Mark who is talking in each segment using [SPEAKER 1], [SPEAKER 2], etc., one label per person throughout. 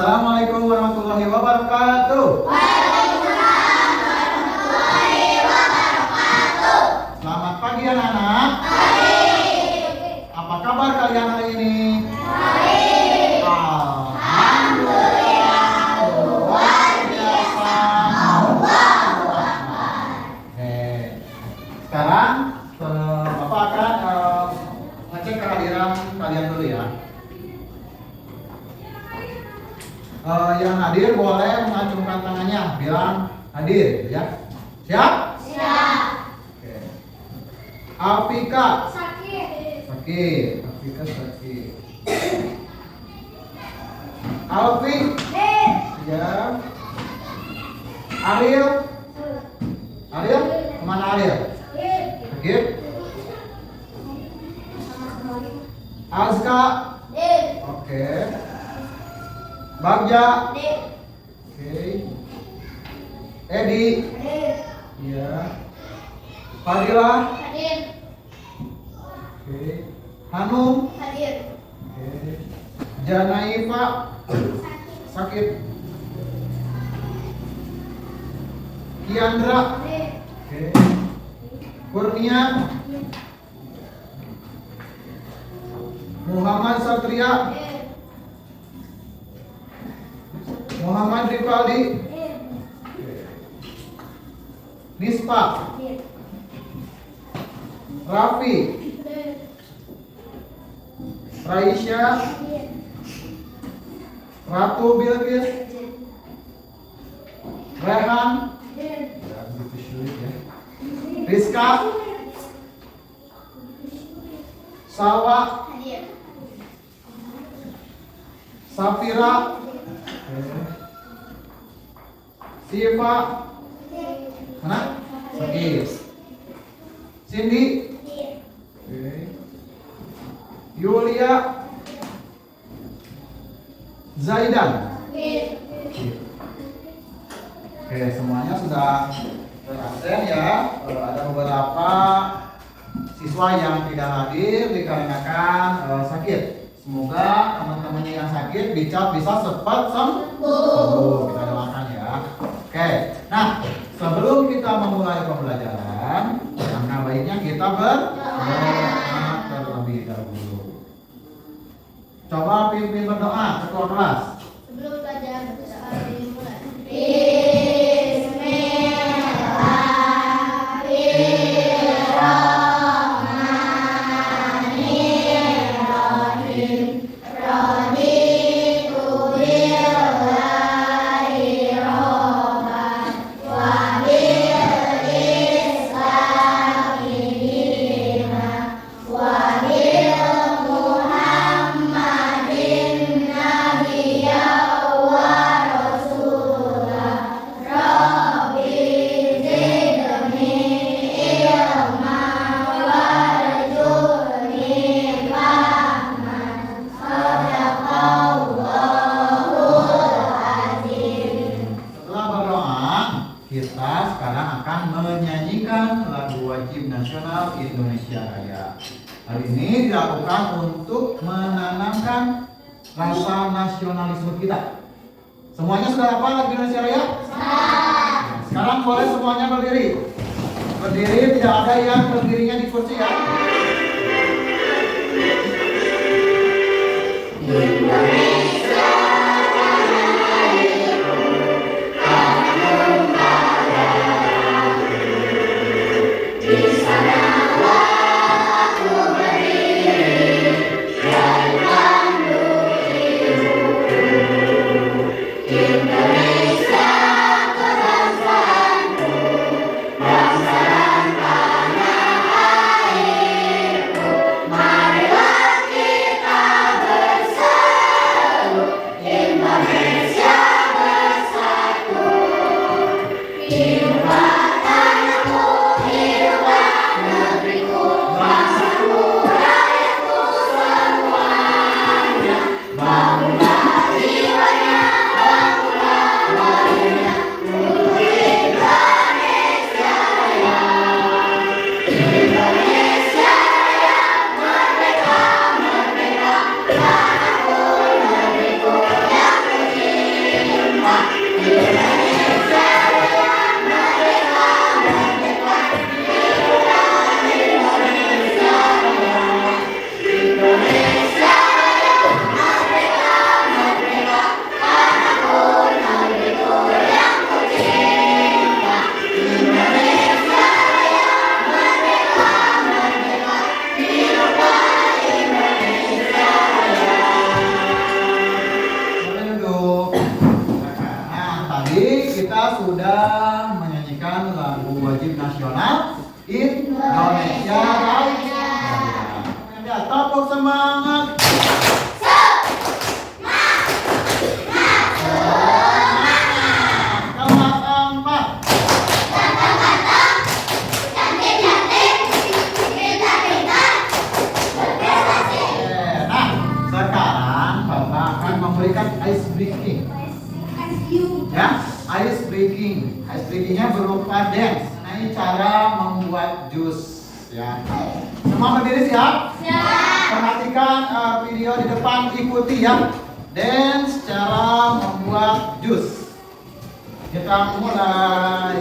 [SPEAKER 1] Assalamualaikum warahmatullahi wabarakatuh.
[SPEAKER 2] Waalaikumsalam warahmatullahi wabarakatuh.
[SPEAKER 1] Selamat pagi anak-anak. Apa kabar kalian hari ini?
[SPEAKER 2] Baik.
[SPEAKER 1] Alhamdulillah, luar biasa. Oke. Sekarang Bapak akan ngecek kehadiran kalian dulu ya. Yang hadir boleh mengacungkan tangannya, bilang hadir ya. Siap?
[SPEAKER 2] Siap.
[SPEAKER 1] Oke. Alfika
[SPEAKER 2] Sakit.
[SPEAKER 1] sakit. Alfika sakit. Alfi ya. Ariel kemana Ariel? Sakit. Azka oke. Bagja oke. Edi ya. Fadila oke. Hanum oke. Janaifa sakit. Kiandra oke. Kurnia. Muhammad Satria. Muhammad Rifaldi. Nispa. Raffi. Raisya. Ratu Bilqis. Rehan. Rizka. Salwa. Safira. Siva. Mana? Sakit. Cindy. Yulia. Zaidan. Oke, semuanya sudah terabsen ya. Ada beberapa siswa yang tidak hadir dikarenakan sakit. Semoga teman-temannya yang sakit bisa cepat sembuh. Kita doakan ya. Oke. Nah, sebelum kita memulai pembelajaran, langkah baiknya kita berdoa terlebih dahulu. Coba pimpin berdoa ketua kelas.
[SPEAKER 2] Sebelum pelajaran berdoa dimulai.
[SPEAKER 1] Kita sekarang akan menyanyikan lagu wajib nasional Indonesia Raya. Hal ini dilakukan untuk menanamkan rasa nasionalisme kita. Semuanya sudah hafal lagu Indonesia Raya? Sekarang boleh semuanya berdiri. Berdiri, tidak ada yang berdirinya di kursi ya. sudah menyanyikan lagu wajib nasional Indonesia Raya. Ya, tepuk semangat. Memberikan ice breaking, ya, ice breaking. Ice breakingnya berupa dance. Nah, ini cara membuat jus, ya. Semua berdiri siap?
[SPEAKER 2] Siap.
[SPEAKER 1] Perhatikan video di depan, ikuti ya. Dance cara membuat jus. Kita mulai.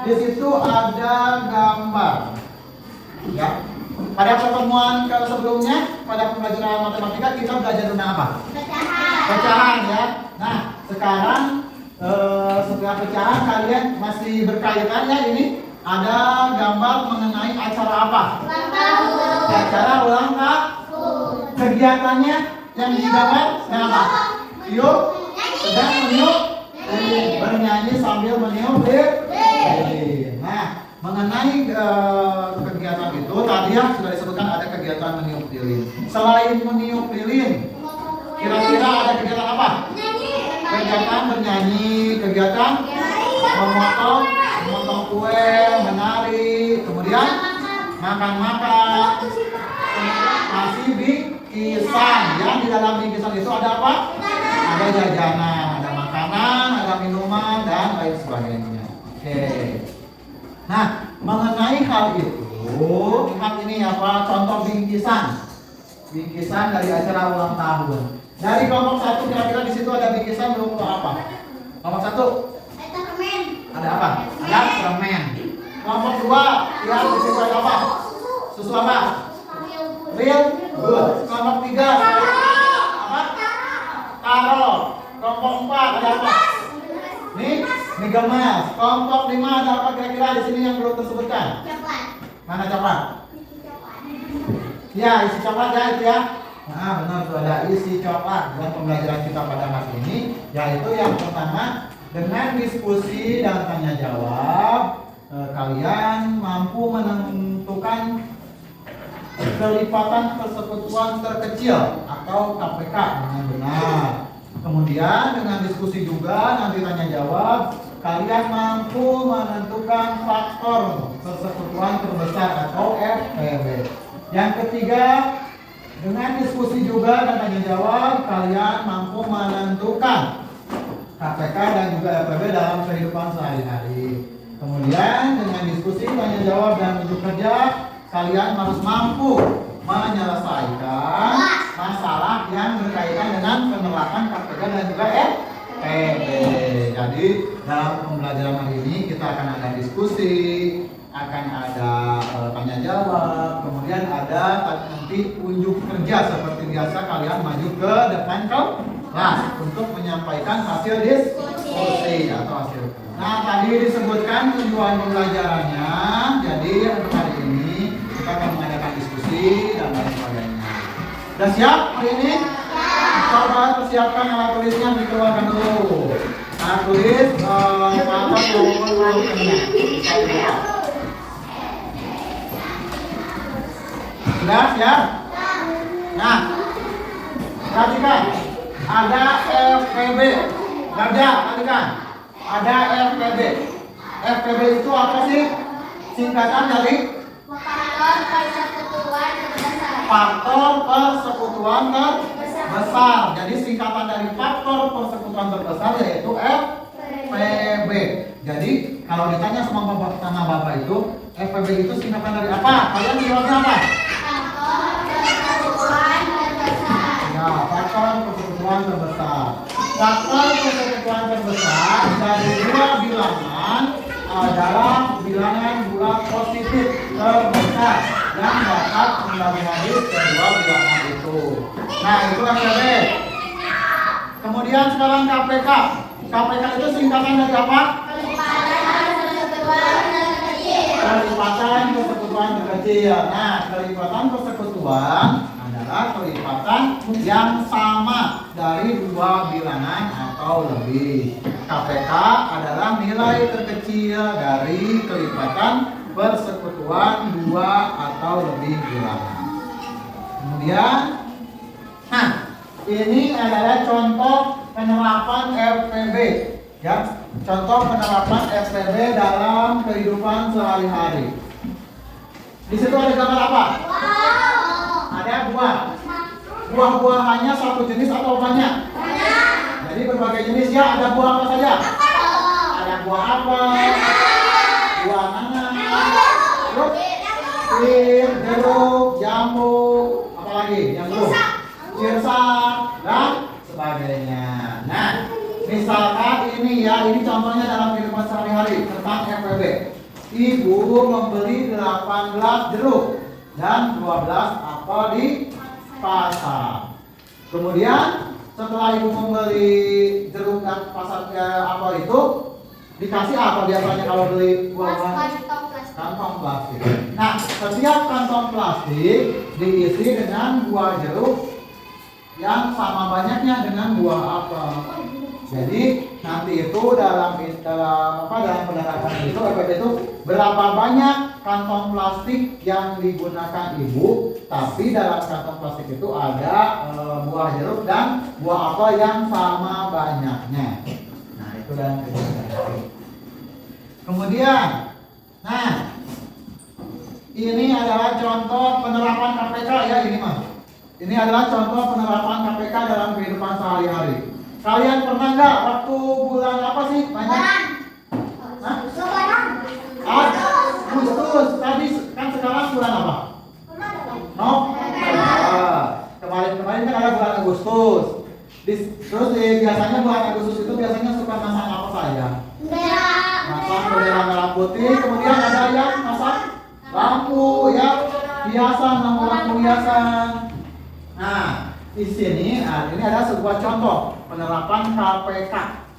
[SPEAKER 1] Di situ ada gambar, ya. Pada pertemuan sebelumnya, pada pembelajaran matematika kita belajar tentang apa? Pecahan, ya. Nah, sekarang setelah pecahan kalian masih berkaitan ya ini. Ada gambar mengenai acara apa?
[SPEAKER 2] Ulang tahun.
[SPEAKER 1] Acara ulang tahun. Kegiatannya yang digambar apa? Tiup, sedang meniup, bernyanyi sambil meniup lilin. Nah, mengenai kegiatan itu tadi yang sudah disebutkan ada kegiatan meniup lilin. Selain meniup lilin, kira-kira ada kegiatan apa? Kegiatan bernyanyi, kegiatan memotong kue, menari, kemudian makan-makan, masih bingkisan. Yang di dalam bingkisan itu ada apa? Ada jajanan, ada makanan, ada minuman, dan lain sebagainya. Oke. Nah, mengenai hal itu, lihat ini apa? Contoh bingkisan. Bingkisan dari acara ulang tahun. Dari kelompok 1 kira-kira di situ ada bingkisan berupa apa? Kelompok 1 ada apa? Ada permen. Kelompok 2 lihat di situ ada apa? Susu apa? Real good. Kelompok 3 apa? Taro. Kelompok 4 ada apa? Nih gemas. Kelompok 5 ada apa kira-kira di sini yang belum tersebutkan?
[SPEAKER 2] Coklat.
[SPEAKER 1] Mana coklat? Ya, isi coklat ya itu ya. Nah, benar tuh ada isi coklat dalam pembelajaran kita pada hari ini, yaitu yang pertama dengan diskusi dan tanya jawab kalian mampu menentukan kelipatan persekutuan terkecil atau KPK dengan benar. Kemudian dengan diskusi juga nanti tanya jawab kalian mampu menentukan faktor persekutuan terbesar atau FPB. Yang ketiga, dengan diskusi juga dan tanya jawab kalian mampu menentukan KPK dan juga FPB dalam kehidupan sehari-hari. Kemudian dengan diskusi, tanya jawab dan unjuk kerja kalian harus mampu menyelesaikan masalah yang berkaitan dengan penerapan KPK dan juga FPB. Jadi dalam pembelajaran hari ini kita akan ada diskusi, akan ada tanya jawab, kemudian ada nanti unjuk kerja seperti biasa kalian maju ke depan kelas untuk menyampaikan hasil diskusi atau hasil. Nah, tadi disebutkan tujuan pembelajarannya. Jadi untuk hari ini kita akan mengadakan diskusi dan lain sebagainya. Sudah siap hari ini? Coba persiapkan alat tulisnya, dikeluarkan dulu. Alat tulis, papan, nomor, Jelas ya? Nah, perhatikan. Ada FPB. Kerja, perhatikan. Ada FPB. FPB itu apa sih? Singkatan dari
[SPEAKER 2] Faktor persekutuan terbesar.
[SPEAKER 1] faktor persekutuan terbesar. Jadi singkatan dari faktor persekutuan terbesar yaitu FPB. Jadi kalau ditanya sama bapak itu, FPB itu singkatan dari apa? Kalian jawabnya apa?
[SPEAKER 2] Faktor persekutuan terbesar.
[SPEAKER 1] Ya, faktor persekutuan terbesar. Faktor persekutuan terbesar dari dua bilangan adalah bilangan bulat positif terbesar yang dapat mendapati kedua bilangan itu. Nah, itu FPB. Kemudian sekarang KPK. KPK itu singkatan dari apa?
[SPEAKER 2] Kelipatan persekutuan terkecil.
[SPEAKER 1] Kelipatan persekutuan terkecil. Nah, kelipatan persekutuan adalah kelipatan yang sama dari dua bilangan atau lebih. KPK adalah nilai terkecil dari kelipatan persekutuan dua atau lebih bilangan. Kemudian, nah, ini adalah contoh penerapan FPB. Ya, contoh penerapan FPB dalam kehidupan sehari-hari. Di situ ada gambar apa?
[SPEAKER 2] Wow.
[SPEAKER 1] Ada buah. Buah-buahannya satu jenis atau banyak?
[SPEAKER 2] Banyak.
[SPEAKER 1] Jadi berbagai jenis ya. Ada buah apa saja? Ada buah apel, buah nanas, terus pir, jeruk, jambu, apalagi yang belum? Cirsak dan sebagainya. Nah, misalkan ini ya, ini contohnya dalam kehidupan sehari-hari tentang FPB. Ibu membeli 18 jeruk dan 12 apel di pasar. Kemudian setelah ibu membeli jeruk dan apel itu dikasih apa biasanya kalau beli buah-buahan? Kantong plastik. Nah, setiap kantong plastik diisi dengan buah jeruk yang sama banyaknya dengan buah apel. Jadi nanti itu dalam penerapan itu FPB itu berapa banyak kantong plastik yang digunakan ibu, tapi dalam kantong plastik itu ada buah jeruk dan buah apel yang sama banyaknya. Nah, itu dalam kehidupan. Kemudian, nah, ini adalah contoh penerapan KPK ya, ini mah. Ini adalah contoh penerapan KPK dalam kehidupan sehari-hari. Kalian pernah nggak waktu bulan apa sih banyak? Hah? Agustus. Tadi kan sekarang bulan apa? Kemarin kan ada bulan Agustus. Terus biasanya bulan Agustus itu biasanya suka masang apa saja? Masang bendera merah putih. Kemudian ada yang masang lampu ya, hiasan, lampu hiasan. Nah, di sini, ini ada sebuah contoh penerapan KPK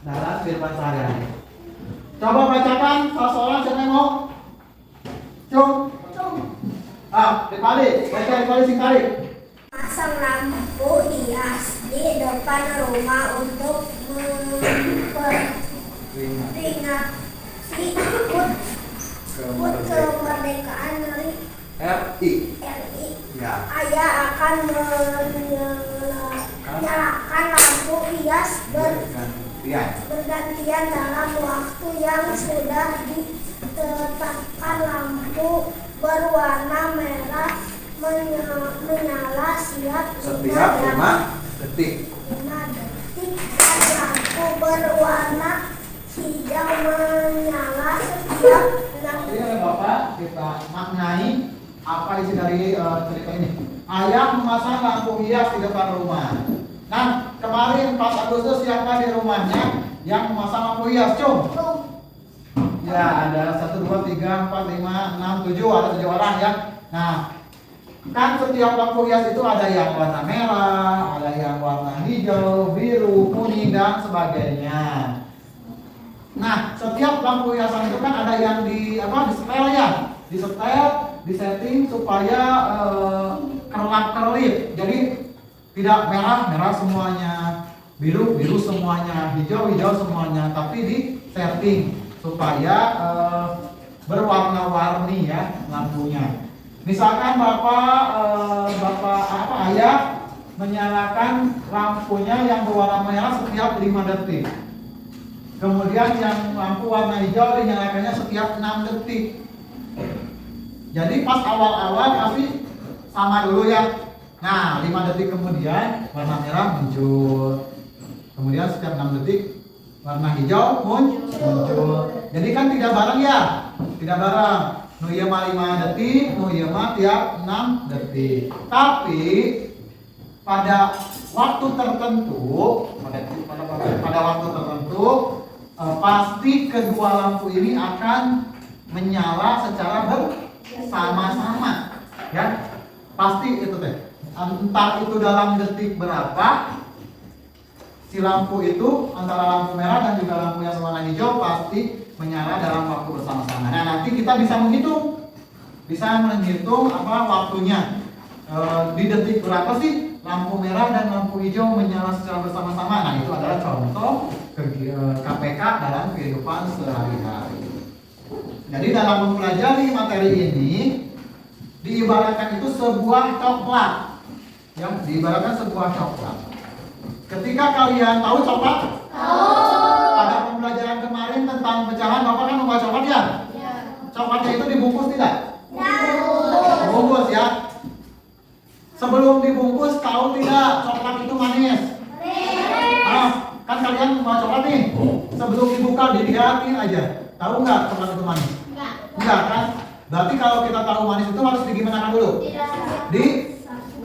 [SPEAKER 1] dalam kehidupan sehari-hari. Coba bacakan salah seorang, siapa yang mau? Cung. Dibalik, baca singkari.
[SPEAKER 2] Pasang lampu hias di depan rumah untuk memperingati HUT kemerdekaan RI. Ya. Ayah akan menyalakan lampu hias bergantian dalam waktu yang sudah ditetapkan. Lampu berwarna merah menyala setiap 5 detik. Dan lampu berwarna hijau menyala setiap 6 detik.
[SPEAKER 1] Jadi Bapak kita maknai apa isi dari cerita ini. Ayah memasang lampu hias di depan rumah. Nah, kemarin 4 Agustus siapa di rumahnya yang memasang lampu hias? Cung. Ya, ada 1, 2, 3, 4, 5, 6, 7, ada 7 orang ya. Nah, kan setiap lampu hias itu ada yang warna merah, ada yang warna hijau, biru, kuning dan sebagainya. Nah, setiap lampu hiasan itu kan ada yang disetel ya, disetting supaya kerlap-kerlip. Jadi tidak merah semuanya, biru semuanya, hijau semuanya, tapi di setting supaya berwarna-warni ya lampunya. Misalkan ayah menyalakan lampunya yang berwarna merah setiap 5 detik. Kemudian yang lampu warna hijau dinyalakannya setiap 6 detik. Jadi pas awal-awal pasti sama dulu ya. Nah, 5 detik kemudian warna merah muncul. Kemudian setiap 6 detik warna hijau muncul. Jadi kan tidak bareng ya? Tidak bareng. Nu ieu mah 5 detik, nu ieu mah tiap 6 detik. Tapi pada waktu tertentu, pada waktu tertentu pasti kedua lampu ini akan menyala secara bersama-sama, ya. Pasti itu teh. Entah itu dalam detik berapa, si lampu itu antara lampu merah dan juga lampu yang warna hijau pasti menyala dalam waktu bersama-sama. Nah, nanti kita bisa menghitung waktunya. Di detik berapa sih lampu merah dan lampu hijau menyala secara bersama-sama. Nah, itu adalah contoh KPK dalam kehidupan sehari-hari. Jadi dalam mempelajari materi ini diibaratkan itu sebuah coklat. Ya, diibaratkan sebuah coklat. Ketika kalian tahu coklat? Pada pembelajaran kemarin tentang pecahan, Bapak kan membawa coklat ya? Iya. Coklatnya itu dibungkus tidak? Dibungkus ya. Sebelum dibungkus tahu tidak coklat itu manis? Kan kalian mau coklat nih. Sebelum dibuka dilihatin aja. Tahu nggak coklat itu manis? Enggak kan? Berarti kalau kita tahu manis itu harus digimanakan dulu?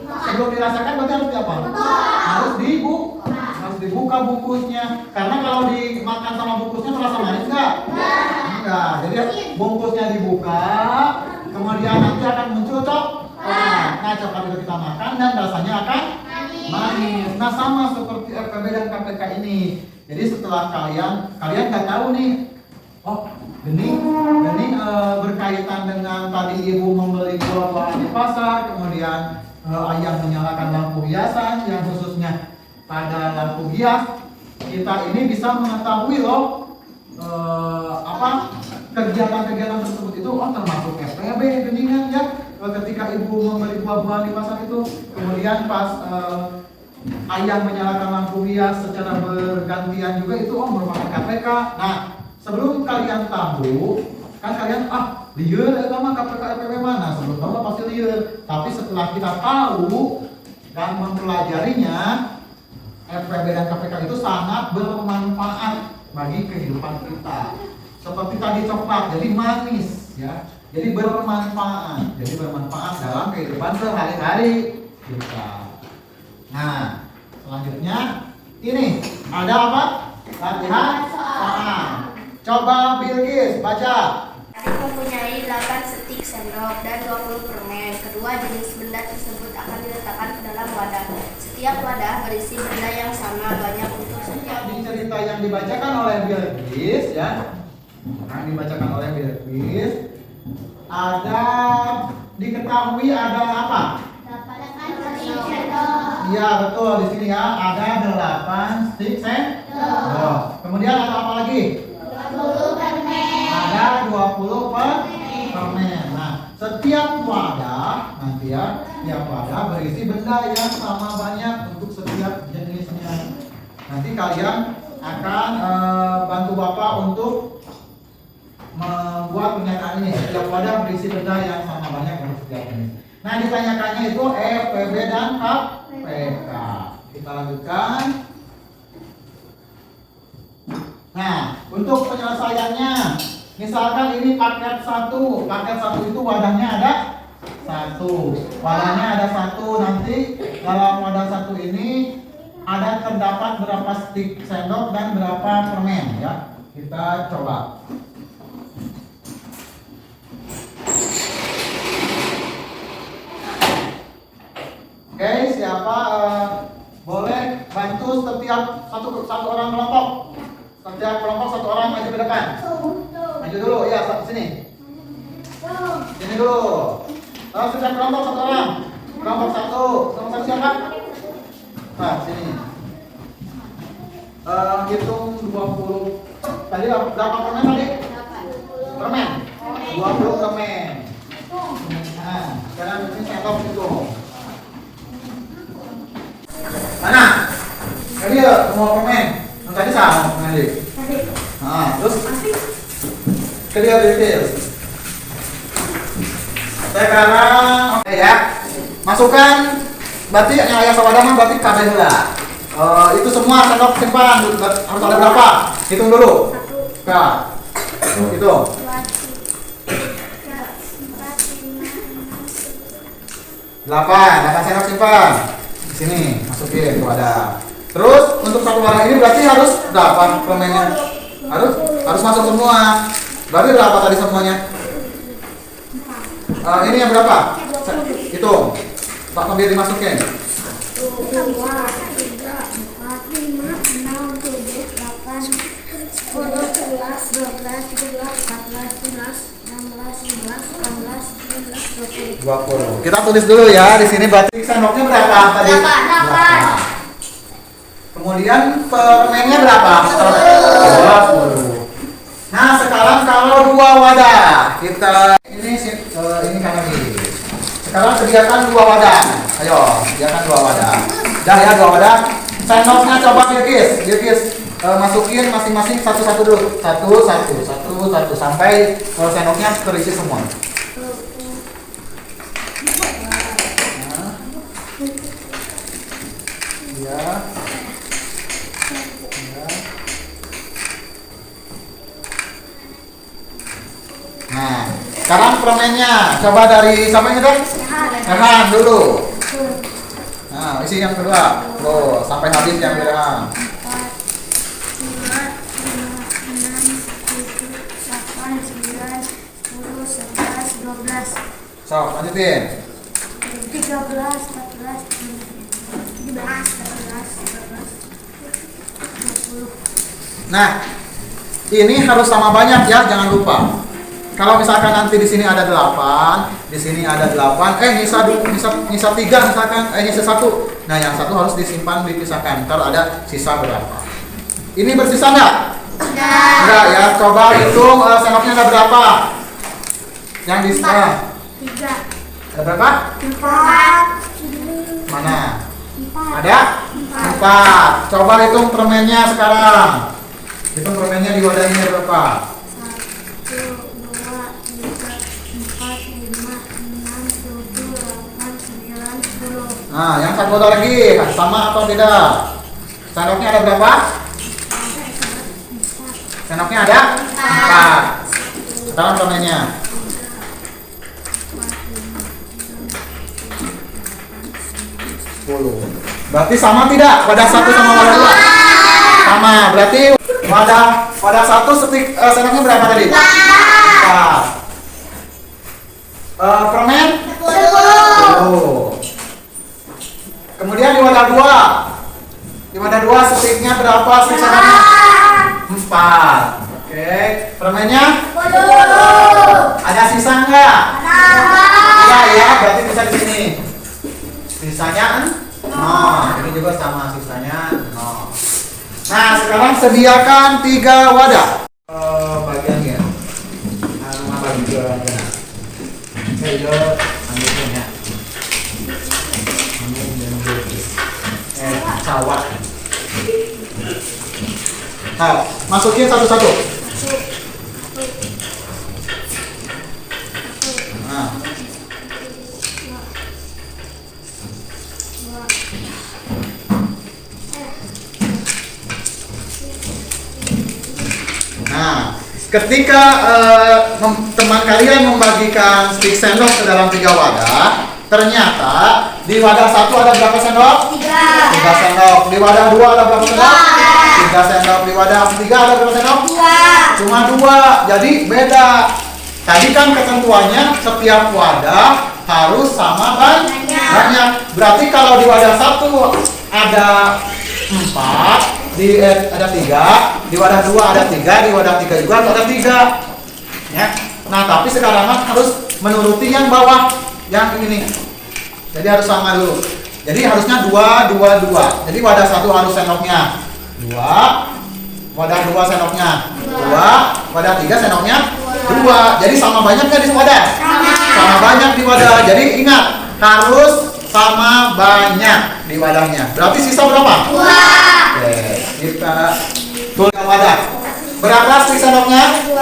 [SPEAKER 1] Sebelum dirasakan berarti harus apa? Harus dibuka bungkusnya. Karena kalau dimakan sama bungkusnya terasa manis nggak? Enggak. Jadi bungkusnya dibuka, kemudian nanti akan muncul coklat. Nah, coklat itu kita makan dan rasanya akan manis. Nah, sama seperti FPB dan KPK ini. Jadi setelah kalian nggak tahu nih, oh Gening berkaitan dengan tadi ibu membeli buah-buahan di pasar, kemudian ayah menyalakan lampu hiasan yang khususnya pada lampu hias. Kita ini bisa mengetahui loh kegiatan-kegiatan tersebut itu termasuk FPB Geningan ya. Ketika ibu membeli buah-buahan di pasar itu, kemudian pas ayah menyalakan lampu hias secara bergantian juga itu merupakan KPK. Nah, sebelum kalian tahu, kan kalian lieur eta mah KPK FPB mana? Sebelum tahu pasti lieur. Tapi setelah kita tahu dan mempelajarinya, FPB dan KPK itu sangat bermanfaat bagi kehidupan kita. Seperti tadi coklat, jadi manis ya. Jadi bermanfaat dalam kehidupan sehari-hari kita. Nah, selanjutnya ini ada apa? Latihan soal. Coba Bilqis baca.
[SPEAKER 3] Adik mempunyai 8 setik sendok dan 20 permen. Kedua jenis benda tersebut akan diletakkan ke dalam wadah. Setiap wadah berisi benda yang sama banyak untuk setiap.
[SPEAKER 1] Di cerita yang dibacakan oleh Bilqis ya. Diketahui ada apa?
[SPEAKER 3] 8 setik sendok.
[SPEAKER 1] Iya betul, di sini ya ada 8 stik sendok. Kemudian ada apa lagi?
[SPEAKER 3] 20 permen.
[SPEAKER 1] Ada 20 permen. Nah, setiap wadah berisi benda yang sama banyak untuk setiap jenisnya. Nanti kalian akan bantu Bapak untuk membuat pernyataan ini. Setiap wadah berisi benda yang sama banyak untuk setiap jenis. Nah, ditanyakannya itu FPB dan KPK. Kita lanjutkan. Nah, untuk penyelesaiannya, misalkan ini paket 1. Paket 1 itu wadahnya ada 1. Wadahnya ada 1. Nanti dalam wadah 1 ini terdapat berapa stik sendok dan berapa permen ya. Kita coba. Oke, siapa boleh bantu setiap satu orang kelompok? Setiap kelompok 1 orang maju ke depan. Maju dulu, ya sini. Sini dulu. Lalu setiap kelompok 1 orang. Kelompok 1. Kelompok 1 siapa? Nah, sini. Hitung 20. Tadi berapa permen tadi? Permen. 20 permen. Nah. Sekarang ini sendok itu. Mana? Tadi ya semua permen. Yang tadi sama nanti. Nah, terus clear details. Sekarang oke ya. Masukkan berarti yang ayah sawadama berarti kabeh heula. Itu semua sendok simpan harus ada berapa? Hitung dulu. Kak. Hitung. 8 sendok simpan. Di sini masukin ke wadah. Terus untuk satu wadah ini berarti harus berapa permennya? Harus masuk semua. Berarti berapa tadi semuanya? Ini yang berapa? Hitung. Pak ambil dimasukin.
[SPEAKER 2] 2, 3, 4, 5, 6, 7, 8, 10, 11, 12, 13, 14, 15, 16, 17, 18, 19, 20.
[SPEAKER 1] Kita tulis dulu ya di sini berarti sendoknya berapa tadi?
[SPEAKER 3] 8.
[SPEAKER 1] Kemudian permennya berapa? 20. Nah sekarang kalau 2 wadah kita ini kan lagi. Sekarang sediakan 2 wadah. Ayo sediakan 2 wadah. Dah ya 2 wadah. Sendoknya coba dikis. Masukin masing-masing satu-satu dulu. Satu sampai sendoknya terisi semua. Ya. Nah, sekarang permennya coba dari siapa yang nyetok? Rehan dulu. Nah, isi yang kedua. Tuh, sampai habis yang Rehan.
[SPEAKER 2] 4, 5, 6, 7, 8, 9, 10, 11, 12,
[SPEAKER 1] So, lanjutin.
[SPEAKER 2] 13, 14, 15, 16, 17, 18, 20.
[SPEAKER 1] Nah, ini harus sama banyak ya, jangan lupa. Kalau misalkan nanti di sini ada 8, di sini ada 8, nyisa 3 misalkan, nyisa 1. Nah, yang 1 harus disimpan dipisahkan. Ntar ada sisa berapa. Ini bersisa enggak? Enggak ya. Coba hitung sendoknya ada berapa? Yang di sini.
[SPEAKER 2] 3,
[SPEAKER 1] Ada berapa?
[SPEAKER 2] 4,
[SPEAKER 1] Mana?
[SPEAKER 2] 4,
[SPEAKER 1] Ada? 4. Coba hitung permennya sekarang. Hitung permennya di wadah ini ada berapa?
[SPEAKER 2] 1, 2, 3, 4, 5, 6, 7, 8, 9, 10.
[SPEAKER 1] Nah, yang satu lagi sama atau tidak? Sendoknya ada berapa? Sendoknya ada 4. Sekarang permennya. 10. Berarti sama tidak? Wadah 1 sama wadah 2? Sama. Berarti wadah 1 sendoknya berapa tadi? 4. Permen? 10. Kemudian di wadah 2. Di wadah 2 stiknya berapa stik sendoknya? 4. Oke. Permennya?
[SPEAKER 2] 10.
[SPEAKER 1] Ada sisa enggak? Iya ya, berarti bisa di sini. Sisanya 0. Ini juga sama sisanya 0. Nah, sekarang sediakan 3 wadah. Bagiannya. Nama bagiannya. Saya ambilnya ya. Cawat. Nah, masukin satu-satu. Nah. Nah, ketika teman kalian membagikan stik sendok ke dalam 3 wadah, ternyata di wadah 1 ada berapa sendok? 3 sendok. Di wadah 2 ada berapa sendok? 3 sendok. Di wadah 3 ada berapa sendok? Cuma 2. Jadi beda. Tadi kan ketentuannya setiap wadah harus sama banyak. Berarti kalau di wadah 1 ada 4, ada 3, di wadah 2 ada 3, di wadah 3 juga ada 3. Ya. Nah, tapi sekarang harus menuruti yang bawah, yang ini. Jadi harus sama dulu. Jadi harusnya 2, 2, 2. Jadi wadah 1 harus sendoknya 2, wadah 2 sendoknya 2, wadah 3 sendoknya 2. Jadi sama banyak nggak di wadah?
[SPEAKER 2] Sama.
[SPEAKER 1] sama banyak di wadah. Jadi ingat, harus sama banyak di wadahnya. Berarti sisa berapa?
[SPEAKER 2] 2.
[SPEAKER 1] Oke, kita tulis ke wadah. Berapa sisa sendoknya? 2.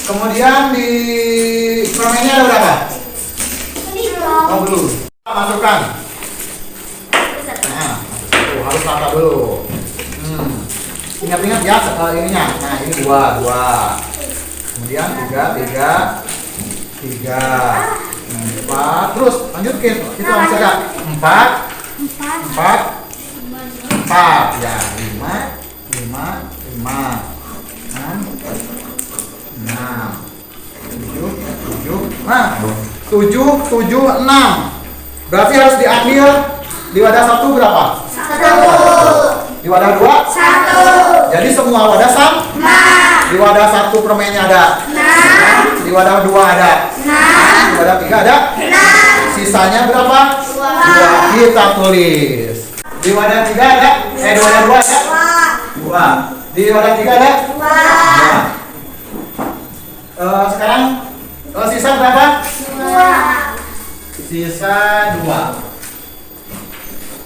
[SPEAKER 1] Kemudian di permennya ada berapa? Oh, belum. Masukkan. Nah, tuh, harus rata dulu. Ingat-ingat ya ininya. Nah, ini 2. Kemudian 3. 4. Terus lanjutkan. Kita masih ada 4. 4. Ya, 5. 7, 6. Berarti harus diambil di wadah 1 berapa?
[SPEAKER 2] 1.
[SPEAKER 1] Di wadah 2?
[SPEAKER 2] 1.
[SPEAKER 1] Jadi semua wadah sama. Di wadah 1 permennya ada 6. Di wadah 2 ada 6. Di wadah 3 ada 6. Sisanya berapa? 2. Kita tulis. Di wadah 3 ada? Di wadah 2 ada? 2. Di wadah 3 ada? 2. Sekarang sisa berapa?
[SPEAKER 2] 2.
[SPEAKER 1] Sisa 2.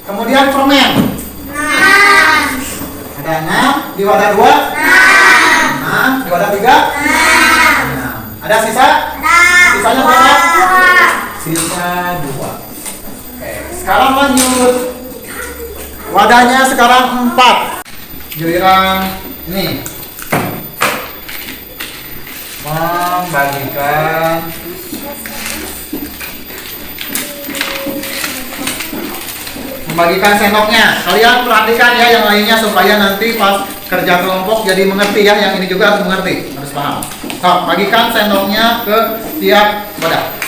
[SPEAKER 1] Kemudian permen.
[SPEAKER 2] 6.
[SPEAKER 1] Ada 6. Di wadah 2? 6. Di wadah 3? 6. Ada sisa? Sisanya berapa? 2. Sisa 2. Oke, sekarang lanjut. Wadahnya sekarang 4. Giliran ini membagikan sendoknya. Kalian perhatikan ya yang lainnya supaya nanti pas kerja kelompok jadi mengerti ya. Yang ini juga harus mengerti, harus paham. Bagikan sendoknya ke tiap wadah.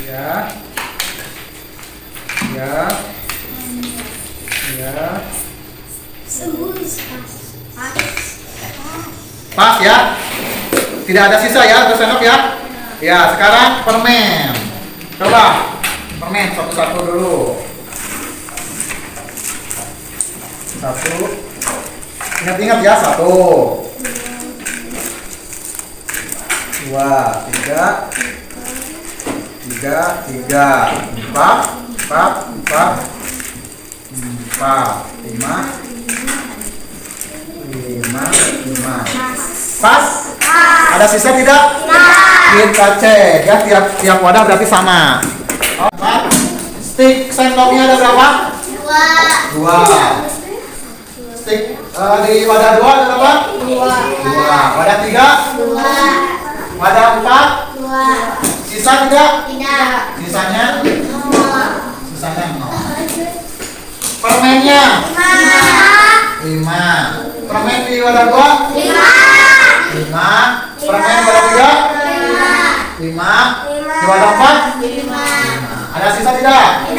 [SPEAKER 1] Ya. Pas ya. Tidak ada sisa ya untuk sendok ya. Ya, sekarang permen. Coba permen satu-satu dulu. 1. Ingat-ingat ya, 1, 2, 3, 4, 5. Pas? Ada sisa tidak? Kita cek ya, tiap wadah berarti sama. Stik sendoknya ada berapa? 2. Stik di wadah 2 ada berapa? 2. Wadah 3? 2. Wadah 4? 2. Sisa tidak? Sisanya 0. Permennya 5. Permen di wadah 2? 5. Permen wadah 3? 5. Di wadah 4? 5. Ada sisa tidak?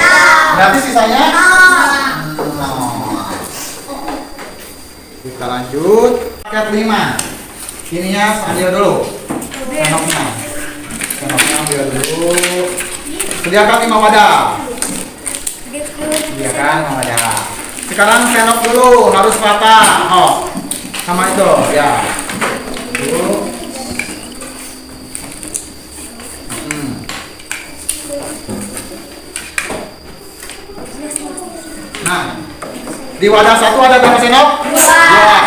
[SPEAKER 1] Berarti sisanya 0. Kita lanjut. Paket 5. Ininya ambil dulu. Sendoknya ambil dulu. Sediakan 5 wadah. Sediakan 5 wadah. Sekarang sendok dulu, harus rata. Sama itu ya. Dulu. Nah, di wadah 1 ada berapa sendok? 2.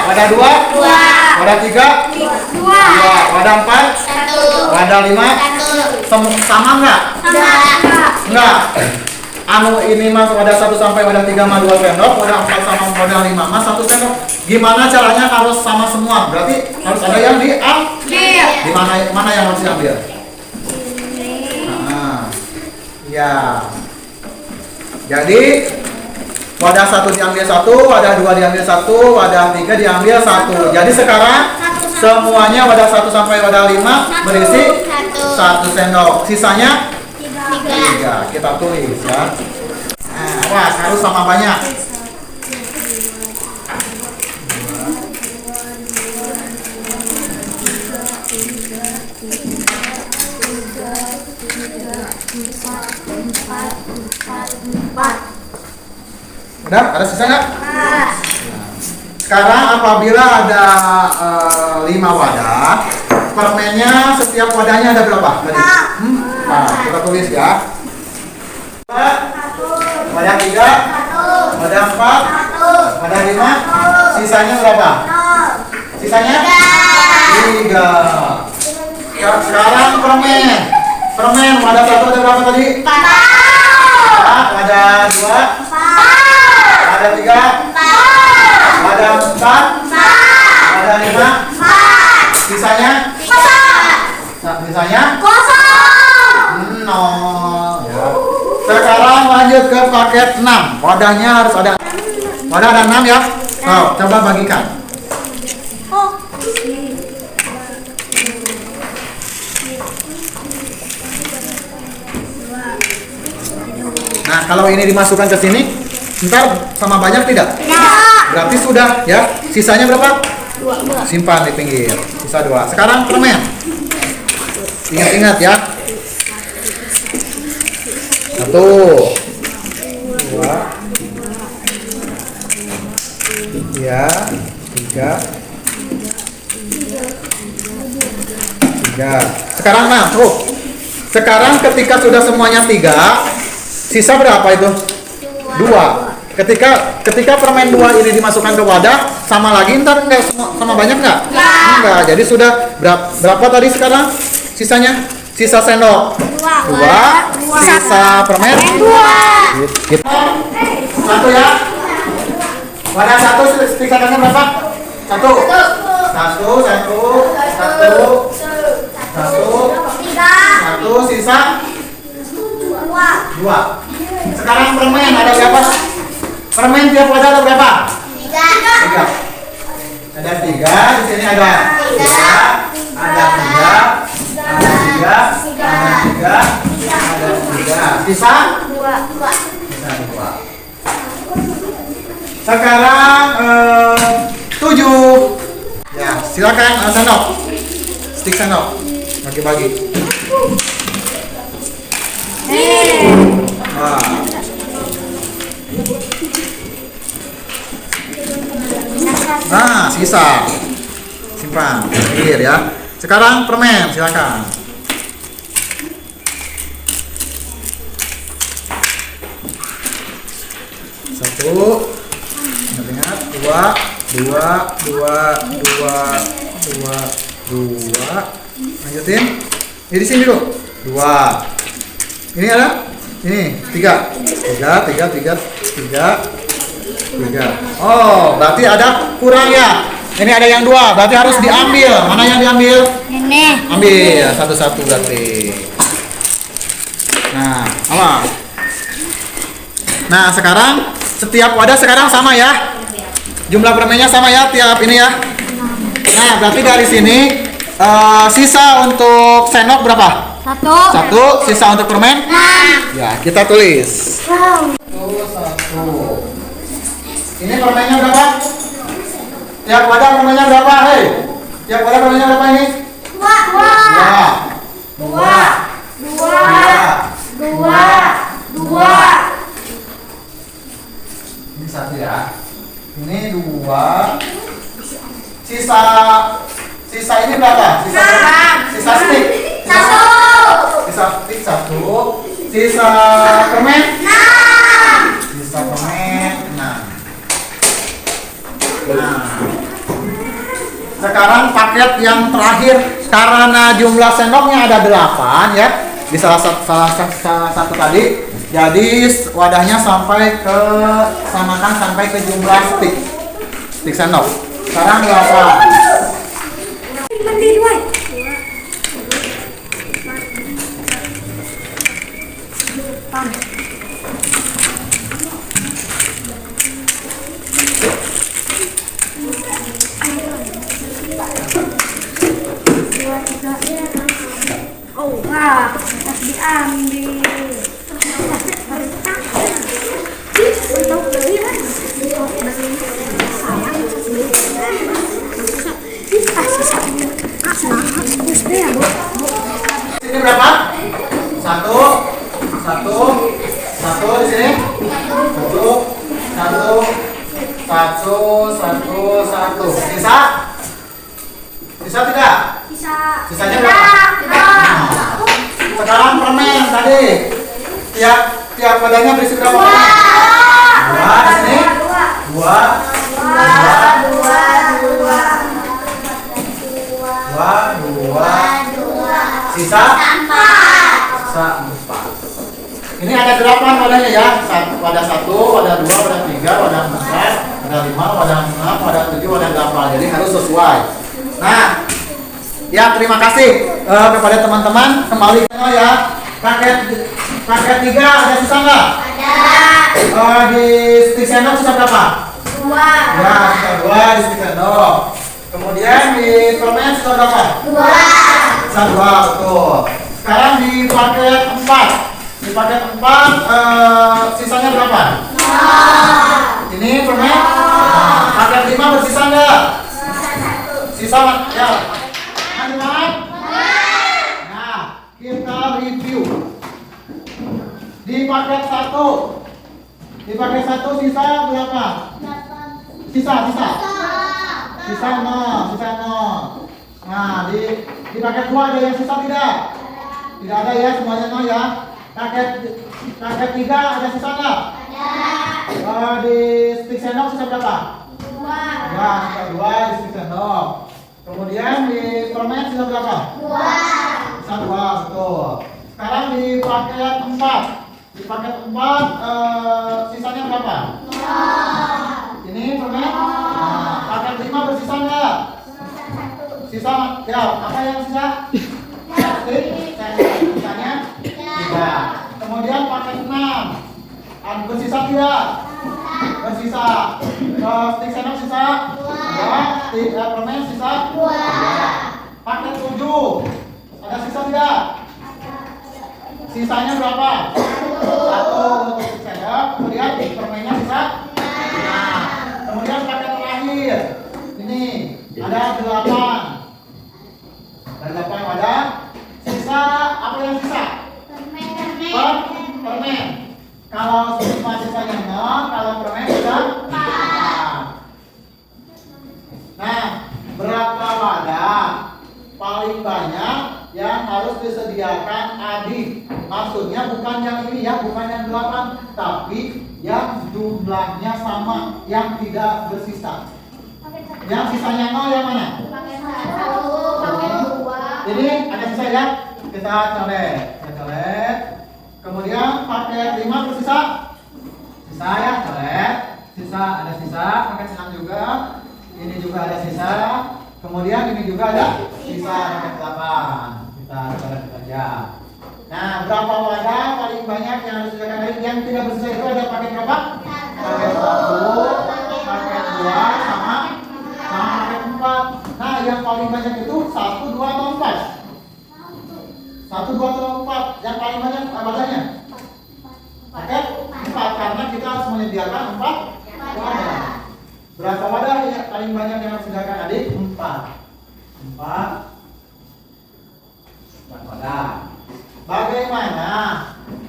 [SPEAKER 1] Wadah 2? 2. Wadah 3? 2. Wadah 4? 1. Wadah 5? 1. Sama enggak? Enggak. Ini mas wadah 1 sampai wadah 3 mah 2 sendok, wadah 4 sama wadah 5 mah 1 sendok. Gimana caranya harus sama semua? Berarti harus ada yang diambil. Di mana yang harus diambil? Ya. Jadi wadah 1 diambil 1, wadah 2 diambil 1, wadah 3 diambil 1. Jadi sekarang semuanya wadah 1 sampai wadah 5 berisi 1 sendok. Sisanya 3. Kita tulis ya. Awas, harus sama banyak. Udah, ada sisa nggak? Sekarang apabila ada 5 wadah, permennya setiap wadahnya ada berapa? Tadi? Nah, kita tulis ya. Wadah 3, wadah 4, wadah 5, sisanya berapa? Sisanya 3. Sekarang permen wadah 1 ada berapa tadi? 4. Wadah 2, wadah 3, wadah 4, wadah 5, sisanya? Sisanya? 0 ya. Sekarang lanjut ke paket 6. Wadahnya harus ada. Wadah ada 6 ya. Coba bagikan. Nah, kalau ini dimasukkan ke sini, ntar sama banyak tidak?
[SPEAKER 2] Tidak.
[SPEAKER 1] Berarti sudah ya. Sisanya berapa? 2. Simpan di pinggir. Sisa 2. Sekarang permen. Ingat-ingat ya. 1, 2, 3, 3. Sekarang 6. Sekarang ketika sudah semuanya 3, sisa berapa itu? 2. Ketika permen 2 ini dimasukkan ke wadah, sama lagi ntar enggak sama banyak enggak? Enggak. Jadi sudah berapa tadi sekarang sisanya? Sisa sendok 2, sisa permen 2. 1 ya. Wadah 1 sisanya berapa? 1, 1, sisa 2. Sekarang permen ada berapa? Permen tiap wadah ada berapa? 3. Ada 3. Di sini ada 3, ada 3, ada 3. Sisa 2. Sekarang 7. Ya, silakan sendok. Stik sendok. Bagi-bagi. Nah, sisa. Simpan. Pinggir ya. Sekarang permen, silakan. 1, ingat-ingat, 2. Lanjutin. Di sini dulu. 2. Ini ada? Ini 3. Oh, berarti ada kurang ya. Ini ada yang 2, berarti harus diambil. Mana yang diambil?
[SPEAKER 2] Ini.
[SPEAKER 1] Ambil satu-satu berarti. Nah, awas. Nah, sekarang setiap wadah sekarang sama ya. Jumlah permennya sama ya tiap ini ya. Nah, berarti dari sini sisa untuk sendok berapa? 1. Sisa untuk permen? 6. Ya, kita tulis. 1. Ini permennya berapa? Tiap wadah permennya berapa? Hei. Tiap wadah permennya berapa ini? 2. Ini 1 ya. Ini 2. Sisa ini berapa? Sisa stick. 1. Sisa stick 1. Sisa permen? 6. Sisa permen 6. Nah, sekarang paket yang terakhir karena jumlah sendoknya ada 8 ya di salah satu tadi, jadi wadahnya sampai ke samakan sampai ke jumlah stick sendok. Sekarang berapa?
[SPEAKER 2] Harus diambil.
[SPEAKER 1] Ini berapa? 1 di sini. 1 Satu. Sisa? Sisa tidak? Sisanya berapa? Nah, sekarang permen tadi. Tiap wadahnya berisi berapa permen? Dua. Di sini? Dua. Sisa? Sisa 4. Ini ada 8 wadahnya ya. Wadah 1, wadah 2, wadah 3, wadah 4, wadah 5, wadah 6, wadah 7, wadah 8. Jadi harus sesuai. Nah, ya terima kasih kepada teman-teman. Kembali ya. Paket 3 ada sisa nggak? Ada. Di stik sendok sisa berapa? 2. Ya, sisa 2 di stik sendok. Kemudian di permen sisa berapa? 2. Sisa 2, betul. Sekarang di paket 4. Di paket 4 sisanya berapa? 0. Ini permen? Paket 5 bersisa nggak? Sisa ya. Nah, kita review. Di paket 1. Di paket 1 sisa berapa? Sisa 0. Nah, di paket 2 ada yang sisa tidak? Tidak ada ya, semuanya 0 ya. Paket 3 ada sisa nggak? Ada. Di stik sendok sisa berapa? 2. Ya, sisa 2 di stik sendok. Kemudian di permen sisa berapa? 2. Sisa 2, betul. Sekarang di paket 4. Di paket 4 sisanya berapa? 0. Ini permen? Nah, paket 5 bersisa nggak? Sisa, ya, apa yang sisa? Sisanya 3. Kemudian paket 6 bersisa tidak? Bersisa. Stik sendok sisa 2. Stik permen sisa 2. Paket 7 ada sisa tidak? Sisanya berapa? 1 untuk stik sendok. Kemudian permennya sisa. Nah, kemudian paket terakhir ini ada 8. Ada 8 wadah. Sisa apa yang sisa? Permen. Kalau sisanya 0, kalau permen sudah 4. Nah, berapa wadah paling banyak yang harus disediakan adik? Maksudnya bukan yang ini ya, bukan yang 8, tapi yang jumlahnya sama, yang tidak bersisa. Yang sisanya 0 yang mana? Ini ada sisa ya? Kita coret. Kemudian paket 5 bersisa. Sisa ya, coret. Ada sisa, paket 6 juga. Ini juga ada sisa. Kemudian ini juga ada sisa paket 8. Kita coret saja. Nah, berapa wadah paling banyak yang harus disediakan? Yang tidak bersisa itu ada paket berapa? Paket 1, paket 2, sama paket 4. Nah, yang paling banyak itu 1, 2, atau 4? 1, 2, atau 4? Yang paling banyak wadahnya? Paket 4, karena kita harus menyediakan 4 wadah. Berapa wadah yang paling banyak yang harus disediakan adik? 4 wadah. Bagaimana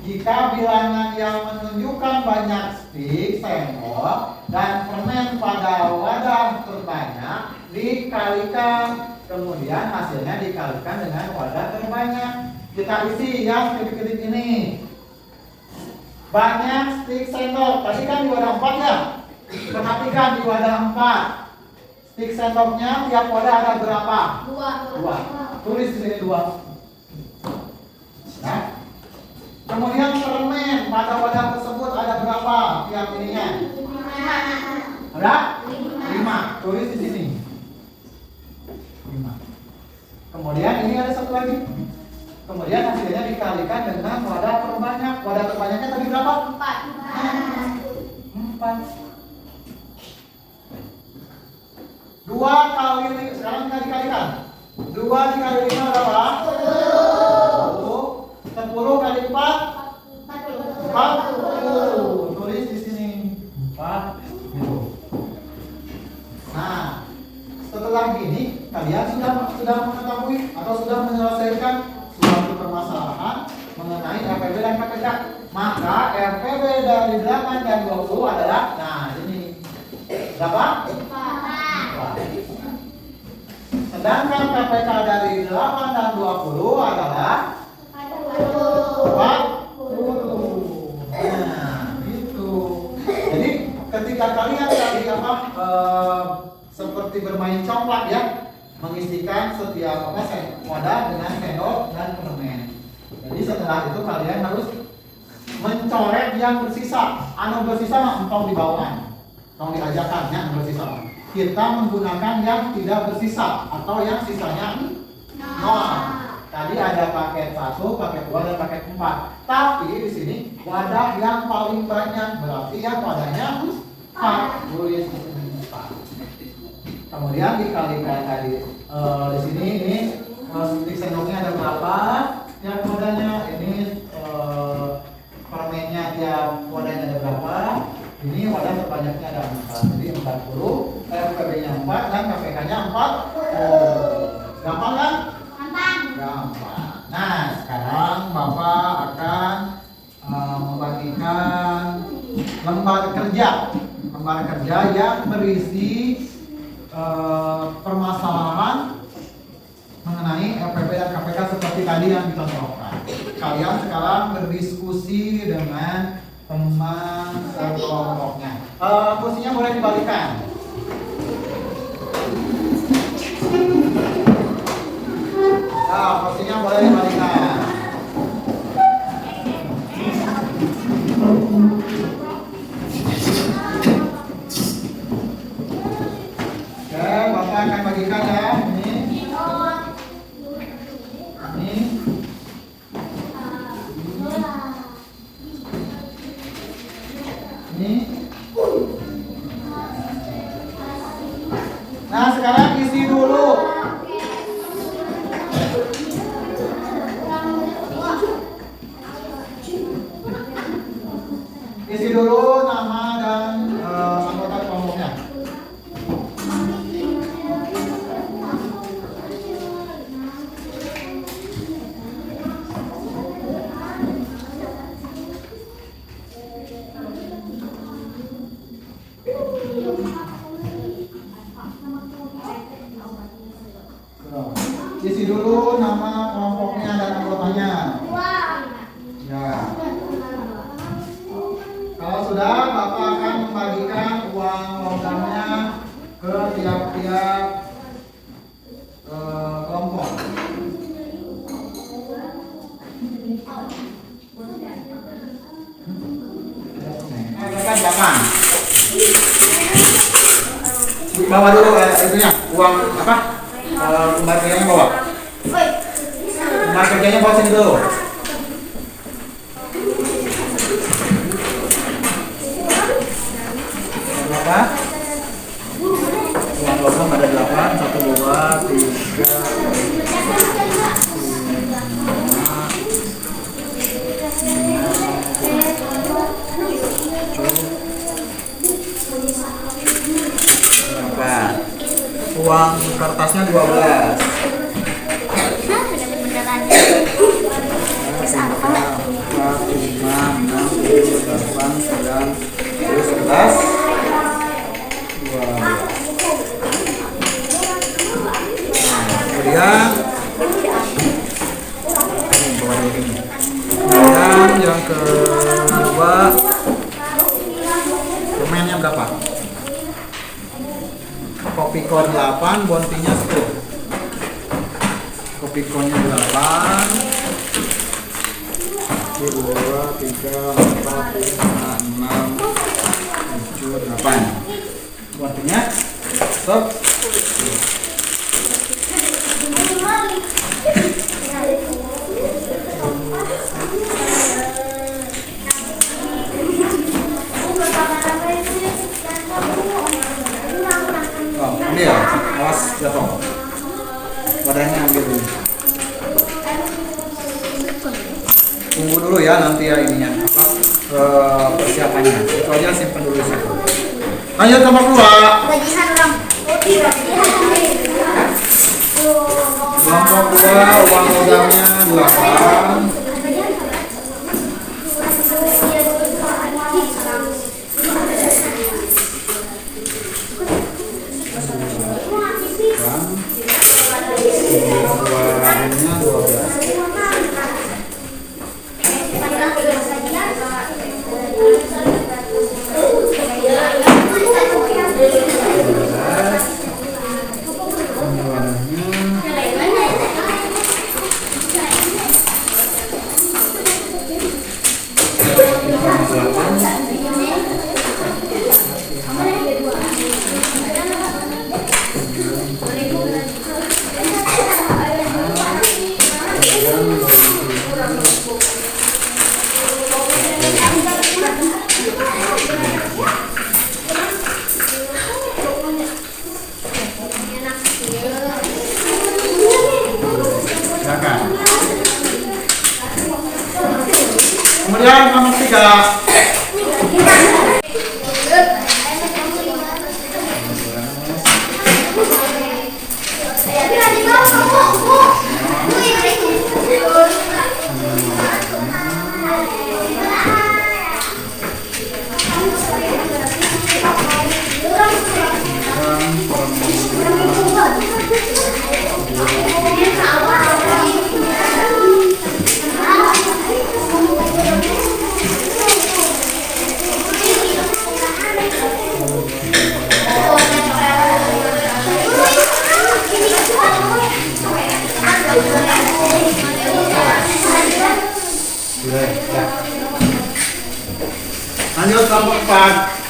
[SPEAKER 1] jika bilangan yang menunjukkan banyak stik sendok dan permen pada wadah terbanyak dikalikan, kemudian hasilnya dikalikan dengan wadah terbanyak. Kita isi ya titik-titik ini. Banyak stik sendok, tadi kan di wadah 4 ya. Perhatikan di wadah 4 stik sendoknya tiap wadah ada berapa? 2. Tulis di sini 2. Nah, kemudian permen pada wadah tersebut ada berapa tiap ininya? 5. Ada? 5. Tulis di sini. 5. Kemudian ini ada satu lagi. Kemudian hasilnya dikalikan dengan wadah terbanyak. Wadah terbanyaknya tadi berapa? 4. 2 kali, sekarang kita dikalikan. 2 dikali 5 berapa? 10 kali 4 40. Tulis di sini 40. Nah, setelah gini kalian sudah mengetahui atau sudah menyelesaikan suatu permasalahan mengenai RPB dan KPK. Maka RPB dari 8 dan 20 adalah, nah ini Berapa? 4. Sedangkan KPK dari 8 dan 20 adalah 40. Nah, gitu. Jadi ketika kalian tadi seperti bermain congklak ya, mengisikan setiap wadah dengan sendok dan permen. Jadi setelah itu kalian harus mencoret yang bersisa. Anu bersisa mah entong di bawah. Entong diajakan ya bersisa. Kita menggunakan yang tidak bersisa atau yang sisanya 0. Tadi ada paket 1, paket 2 dan paket 4. Tapi di sini wadah yang paling banyak berarti yang wadahnya 4. Tulis di sini 4. Kemudian dikalikan tadi di sini ini stick sendoknya ada berapa? Yang wadahnya ini permennya tiap wadahnya ada berapa? Ini wadah terbanyaknya ada 4. Jadi 40. PB-nya 4 dan KPK-nya 4. Gampang kan? Gampang. Nah, sekarang Bapak akan membagikan lembar kerja yang berisi permasalahan mengenai LPB dan KPK seperti tadi yang dicontohkan. Kalian sekarang berdiskusi dengan teman sekelompoknya. Kursinya boleh dibalikan. Kursinya boleh dibalikan. Oke, Bapak akan bagikan ya. Nah, sekarang isi dulu. Isi dulu nama dan anggota kelompoknya. Isi dulu nama kelompoknya dan anggotanya. Ya. Kalau sudah, Bapak akan membagikan uang logamnya ke tiap-tiap kelompok. Kan Bapak. Bawa dulu itunya, uang apa? Lembar kerjanya bawa. Lembar kerjanya bawa sini dulu. Berapa? Uang logam ada 8, 1, 2, 3, 4. Uang kertasnya 12. 4, 5, 6, 7, 8, 9, 10, 11, 12. Kemudian yang kedua, permennya berapa? Kopikon 8, bontinya 10. Kopikonnya 8, 1, 2, 3, 4, 5, 6, 7, 8. Bontinya stop. Ini ya, awas jatuh. Wadahnya ambil dulu. Tunggu dulu ya nanti ya ininya apa persiapannya. Itu aja simpan dulu situ. Lanjut nomor 2. Kelompok 2 uang logamnya 8. tidak? Lanjut kelompok 4.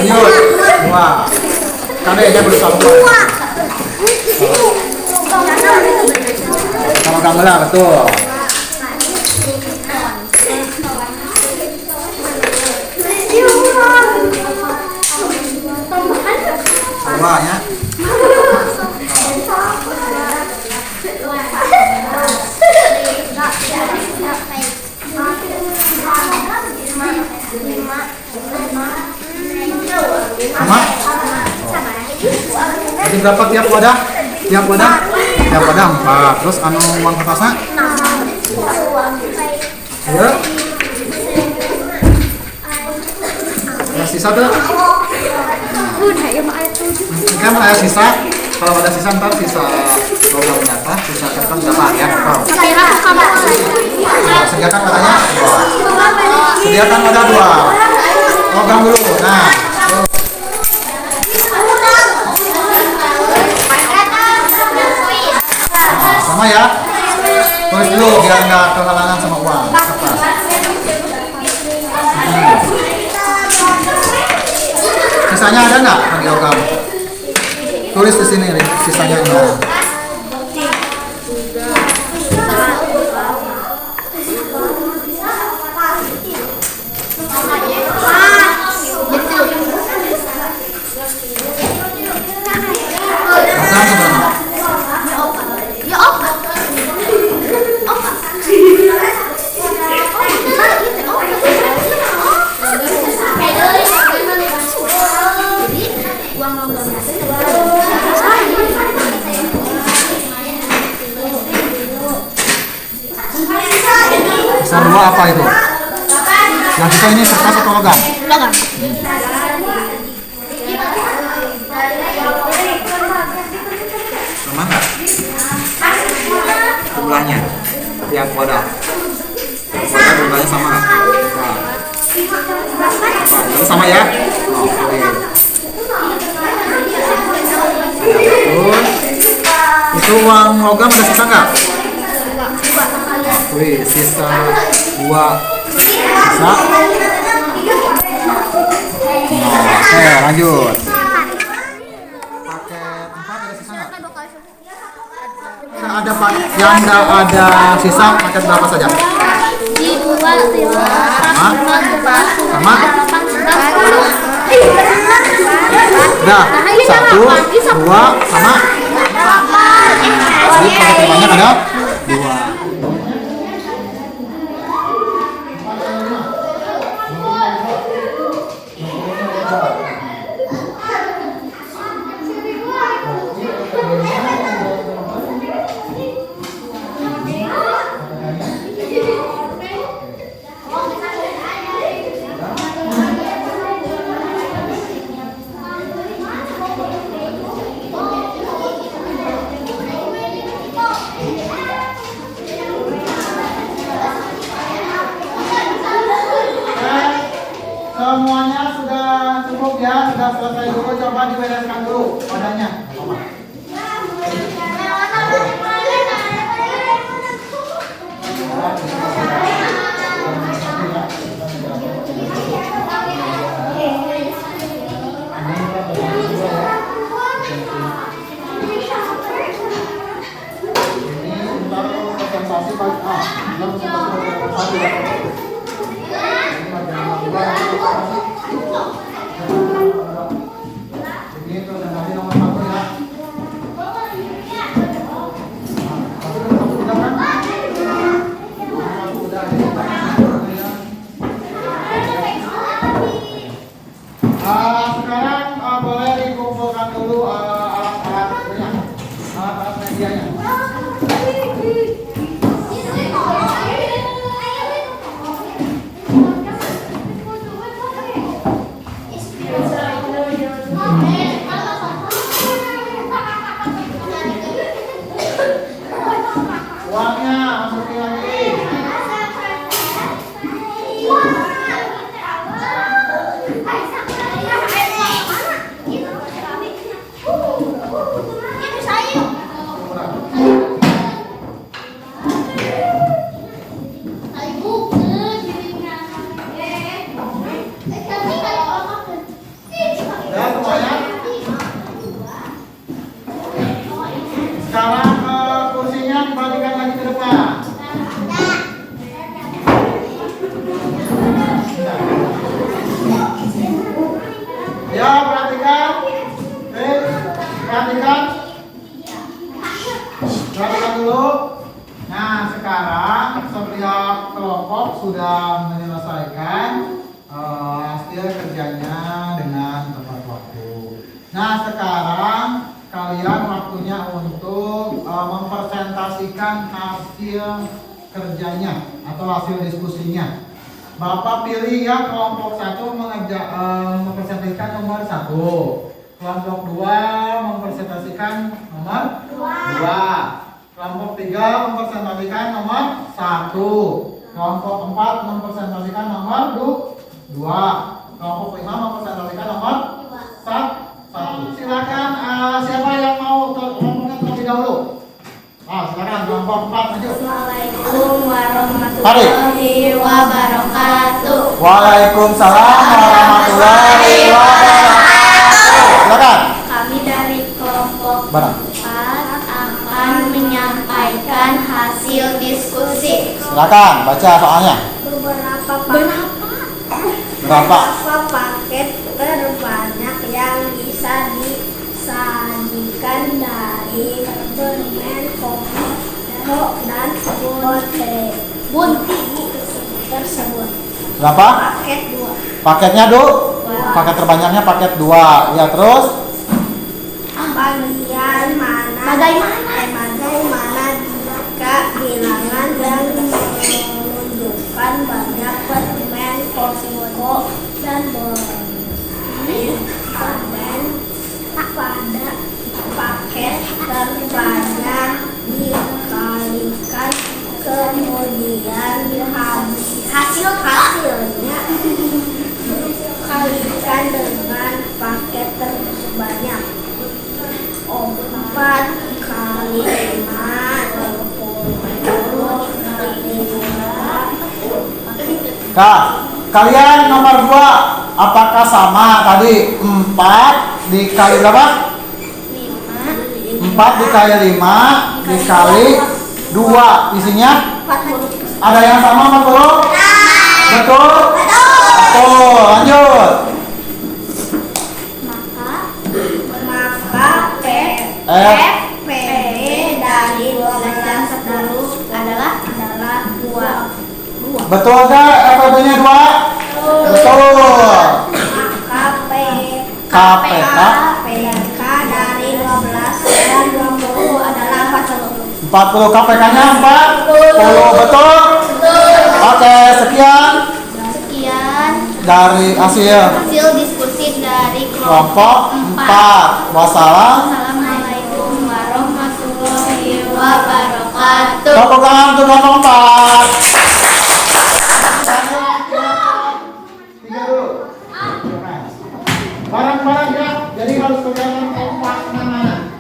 [SPEAKER 1] Lanjut. Wah. Kadeknya berusaha kuat. Sama kamu lah, betul. Wahnya. Sama? Jadi berapa tiap wadah? Tiap wadah? Tiap wadah 4. Terus anu uang kertasnya? Ya. Ada sisa tuh? Kan ada sisa. Kalau ada sisa ntar sisa logam berapa? Sisa kertas berapa ya? Sediakan wadahnya 2. Sediakan wadah 2. Logam dulu. Nah. Sama ya, tulis dulu biar nggak kehalangan sama uang kertas. Sisanya ada nggak di logam? Tulis di sini nih, sisanya ada. Logam seberapa? Sisa 2 apa itu? Yang sisa ini kertas atau logam?
[SPEAKER 2] Logam.
[SPEAKER 1] Sama nggak? Jumlahnya yang wadah. Wadah jumlahnya sama nggak? Nah, sama ya? Oke. Terus itu uang logam ada sisa nggak? Wih, sisa 2 sisa. Oke, lanjut. Paket 4 ada sisa nggak? Ada pak, yang nggak ada sisa paket berapa saja?
[SPEAKER 2] Di 2, 5,
[SPEAKER 1] Sama? Udah, 1, 2, sama? Jadi paket terbanyak ada 2. Semuanya sudah cukup ya, sudah selesai dulu, coba dibereskan dulu wadahnya. Sekarang boleh dikumpulkan dulu alat-alatnya, alat-alat medianya. Uangnya masukin lagi. Ya semuanya. Sekarang kursinya dibalikan lagi ke depan. Ya perhatikan. Perhatikan. Perhatikan dulu. Nah sekarang setiap kelompok sudah menyelesaikan hasil kerjanya dengan tepat waktu. Nah sekarang kalian waktunya untuk mempresentasikan hasil kerjanya atau hasil diskusinya. Bapak pilih ya, kelompok 1 mempresentasikan nomor 1, kelompok 2 mempresentasikan nomor 2, kelompok 3 mempresentasikan nomor 1, kelompok 4 mempresentasikan nomor 2, kelompok 5 mempresentasikan nomor 1. Silakan siapa yang mau kelompoknya terlebih dahulu? Silakan kelompok 4 maju.
[SPEAKER 3] Assalamualaikum warahmatullahi wabarakatuh.
[SPEAKER 1] Waalaikumsalam warahmatullahi wabarakatuh. Silakan.
[SPEAKER 3] Kami dari kelompok
[SPEAKER 1] Barang.
[SPEAKER 3] 4 akan menyampaikan hasil diskusi.
[SPEAKER 1] Silakan baca soalnya. Berapa
[SPEAKER 3] paket terbanyak yang bisa disajikan dari permen, kopi, dan bunti tersebut?
[SPEAKER 1] Berapa?
[SPEAKER 3] Paket 2.
[SPEAKER 1] Paketnya, Du? Paket terbanyaknya paket 2. Ya, terus?
[SPEAKER 3] Bagaimana jika bilangan dan menunjukkan
[SPEAKER 1] Kak, kalian nomor 2 apakah sama tadi 4 dikali berapa? 4 dikali 5 dikali 2 isinya ada yang sama Mas Guru? Betul? Betul, lanjut.
[SPEAKER 3] Maka FPB dari 12 dan 10 adalah 2.
[SPEAKER 1] Betul gak FPB-nya 2? Betul. KPK
[SPEAKER 3] dari 12 dan 20 adalah 40.
[SPEAKER 1] 40 KPK-nya 40 betul? Oke, sekian dari hasil
[SPEAKER 3] diskusi dari
[SPEAKER 1] kelompok 4. Wassalam.
[SPEAKER 3] Assalamualaikum warahmatullahi wabarakatuh.
[SPEAKER 1] Tepuk tangan untuk kelompok 4. Tiga dulu. Barang-barang ya, jadi harus kelihatan kompak mana-mana.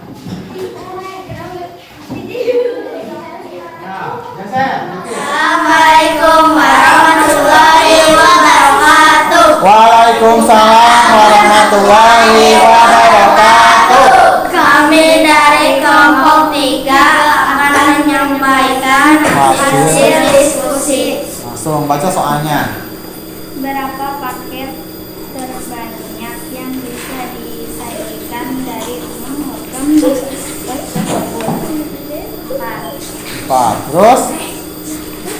[SPEAKER 1] Nah, geser.
[SPEAKER 3] Assalamualaikum warahmatullahi wabarakatuh.
[SPEAKER 1] Waalaikumsalam warahmatullahi wabarakatuh.
[SPEAKER 3] Kami dari kelompok 3 akan menyampaikan hasil diskusi.
[SPEAKER 1] Langsung baca soalnya.
[SPEAKER 2] Berapa paket terbanyak yang bisa disajikan dari uang logam di kertas tersebut?
[SPEAKER 1] 4. Terus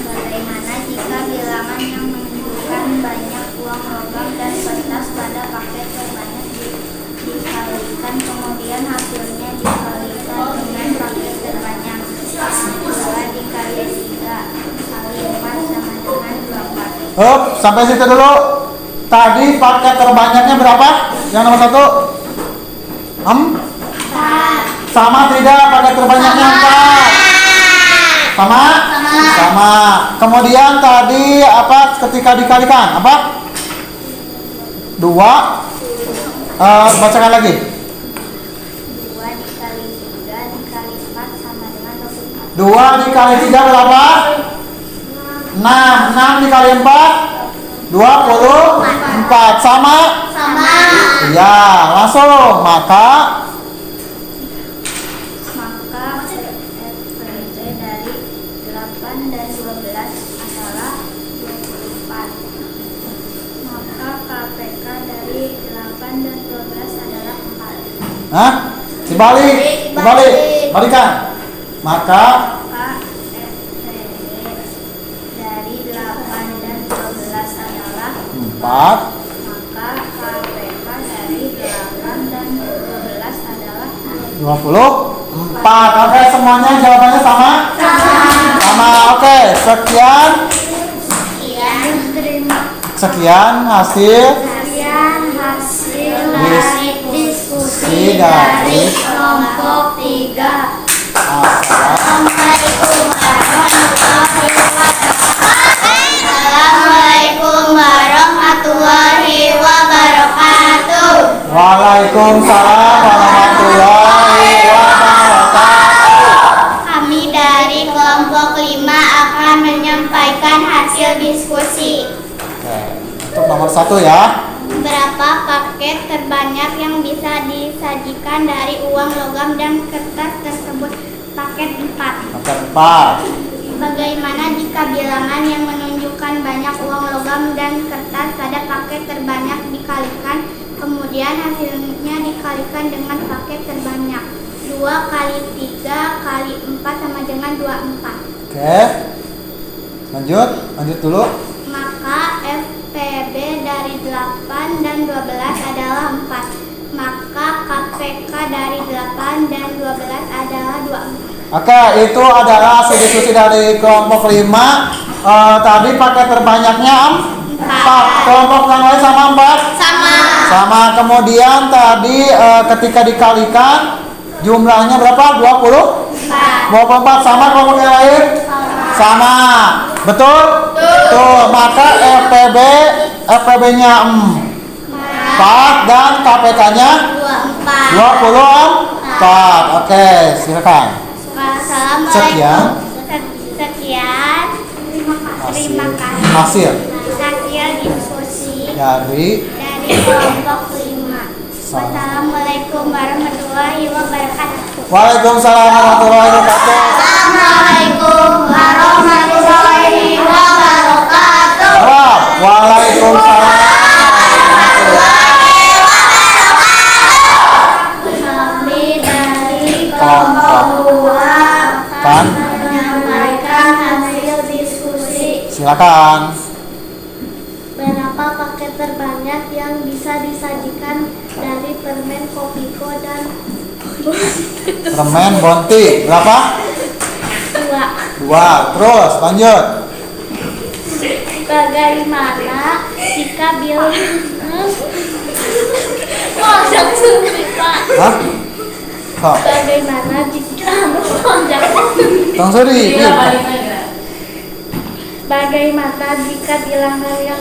[SPEAKER 2] Bagaimana jika bilangan yang menunjukkan banyak uang logam dan kertas pada paket terbanyak dikalikan, kemudian hasilnya dikalikan dengan paket terbanyak? 2 dikali 3 kali 4 sama dengan 24.
[SPEAKER 1] sampai situ dulu. Tadi paket terbanyaknya berapa? Yang nomor 1? Sama tidak paket terbanyaknya 4? Sama? Sama. Kemudian tadi apa ketika dikalikan? Apa? 2. Bacakan lagi.
[SPEAKER 2] 2 dikali 3 dikali 4 sama dengan 24.
[SPEAKER 1] 2 dikali 3 berapa? 6. 6 dikali 4? 24. Sama? Iya, langsung. Maka
[SPEAKER 2] FPB dari 8 dan 12 adalah 24. Maka KPK dari 8 dan 12 adalah 4.
[SPEAKER 1] Hah? Dibalik. Balikan. Maka
[SPEAKER 2] FPB dari 8 dan 12 adalah
[SPEAKER 1] 4.
[SPEAKER 2] Maka KPK dari 8 dan 12 adalah
[SPEAKER 1] 24. Oke, semuanya jawabannya sama? Sama. Oke, sekian hasil
[SPEAKER 2] dari diskusi dari kelompok 3. Assalamualaikum warahmatullahi wabarakatuh.
[SPEAKER 1] Waalaikumsalam warahmatullahi wabarakatuh.
[SPEAKER 2] Kami dari kelompok 5 akan menyampaikan hasil diskusi.
[SPEAKER 1] Oke, untuk nomor 1 ya.
[SPEAKER 2] Berapa paket terbanyak yang bisa disajikan dari uang logam dan kertas tersebut? Paket 4.
[SPEAKER 1] Paket 4.
[SPEAKER 2] Bagaimana jika bilangan yang menunjukkan banyak uang logam dan kertas pada paket terbanyak dikalikan, kemudian hasilnya dikalikan dengan paket terbanyak? 2 kali 3 kali 4 sama dengan 24.
[SPEAKER 1] Oke. Lanjut dulu.
[SPEAKER 2] Maka FPB dari 8 dan 12 adalah 4. Maka KPK dari 8 dan 12 adalah 24.
[SPEAKER 1] Oke, itu adalah hasil diskusi dari kelompok 5. Tadi paket terbanyaknya 4. Kelompok yang lain sama 4? Sama. Kemudian tadi ketika dikalikan jumlahnya berapa? 24 sama kelompok yang lain? Sama. Betul? Tuh, maka FPB-nya 4 dan KPK-nya 24. Oke, silakan.
[SPEAKER 2] Sekian. Terima kasih.
[SPEAKER 1] Hasil.
[SPEAKER 2] hasil diskusi
[SPEAKER 1] dari
[SPEAKER 2] dari kelompok 5. Wassalamualaikum warahmatullahi wabarakatuh.
[SPEAKER 1] Waalaikumsalam warahmatullahi wabarakatuh.
[SPEAKER 2] Assalamualaikum warahmatullahi wabarakatuh.
[SPEAKER 1] Waalaikumsalam.
[SPEAKER 2] Kami dari kelompok 2
[SPEAKER 1] Kan?
[SPEAKER 2] menyampaikan hasil diskusi.
[SPEAKER 1] Silakan.
[SPEAKER 2] Berapa paket terbanyak yang bisa disajikan dari permen Kopiko dan
[SPEAKER 1] Permen Bonti berapa?
[SPEAKER 2] 2?
[SPEAKER 1] 2. Terus lanjut.
[SPEAKER 2] Bagaimana jika bilangan
[SPEAKER 1] Hah? Kok?
[SPEAKER 2] Bagaimana jika
[SPEAKER 1] Tong Suri.
[SPEAKER 2] Bagaimana jika bilangan yang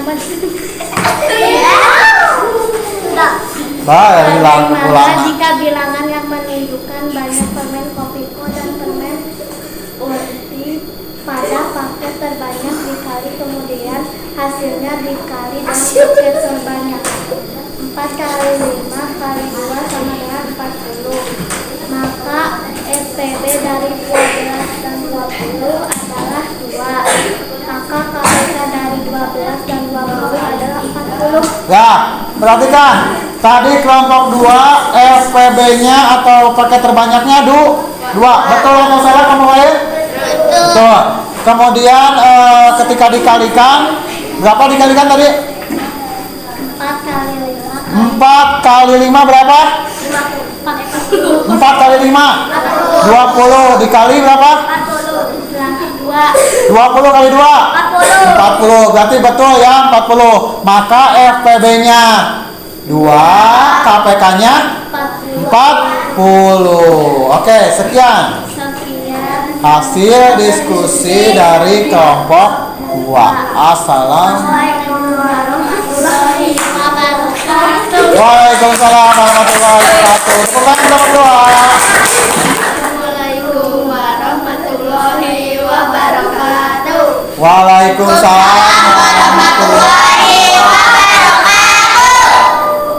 [SPEAKER 2] Bagaimana jika bilangan yang menunjukkan banyak permen Kopiko dan permen Bonti pada paket terbanyak dikali kemudian hasilnya dikali dengan paket terbanyak. 4 kali 5 kali 2 sama dengan 40. Maka FPB dari 12 dan 20 adalah 2. Maka KPK dari 12 dan 20 adalah 40.
[SPEAKER 1] Ya, perhatikan. Tadi kelompok 2 FPB-nya atau paket terbanyaknya 2. Betul atau salah kamu lain? Betul. Kemudian ketika dikalikan, berapa dikalikan tadi?
[SPEAKER 2] 4 kali 5
[SPEAKER 1] 4 kali 5 berapa? 4 kali 5 20 dikali berapa? 20 kali 2 40. Berarti betul ya 40. Maka FPB-nya 2, KPK-nya 40. Oke, sekian hasil diskusi dari kelompok 2.
[SPEAKER 2] Assalamualaikum warahmatullahi wabarakatuh.
[SPEAKER 1] Waalaikumsalam warahmatullahi wabarakatuh. Pertanyaan kelompok
[SPEAKER 3] Assalamualaikum warahmatullahi wabarakatuh.
[SPEAKER 1] 2. Waalaikumsalam warahmatullahi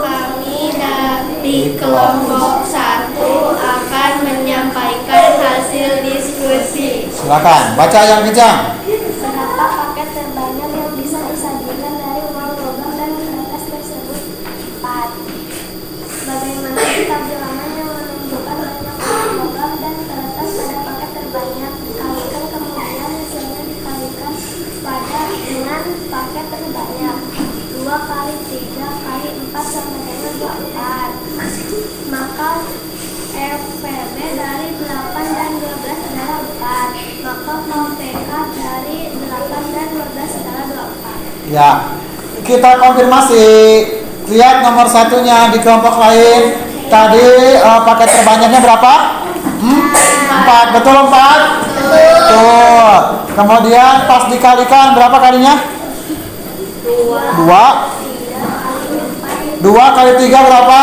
[SPEAKER 3] Kami dari kelompok 1 akan menyampaikan hasil diskusi.
[SPEAKER 1] Silakan, baca yang kencang.
[SPEAKER 2] Berapa paket terbanyak yang bisa disajikan dari uang logam dan kertas tersebut? 4. Bagaimana jika bilangan yang menunjukkan banyak uang logam dan kertas pada paket terbanyak dikalikan kemudian hasilnya dikalikan pada dengan paket terbanyak? 2 kali 3 kali 4 sama dengan 24. Maka FPB dari 8 dan 12 adalah 4. Maka KPK dari 8 dan 12 adalah 24.
[SPEAKER 1] Ya, kita konfirmasi. Lihat nomor satunya di kelompok lain. Tadi paket terbanyaknya berapa? 4. Betul 4? Betul. Kemudian pas dikalikan berapa kalinya? 2. 2 kali 3 berapa?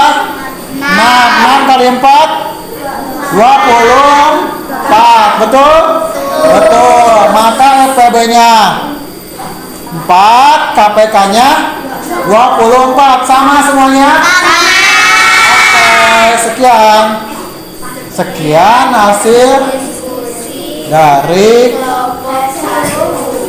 [SPEAKER 1] 6 kali 4 24. Betul? Betul. Maka FPB-nya 4, KPK-nya 24. Sama semuanya? Oke, sekian. Sekian hasil dari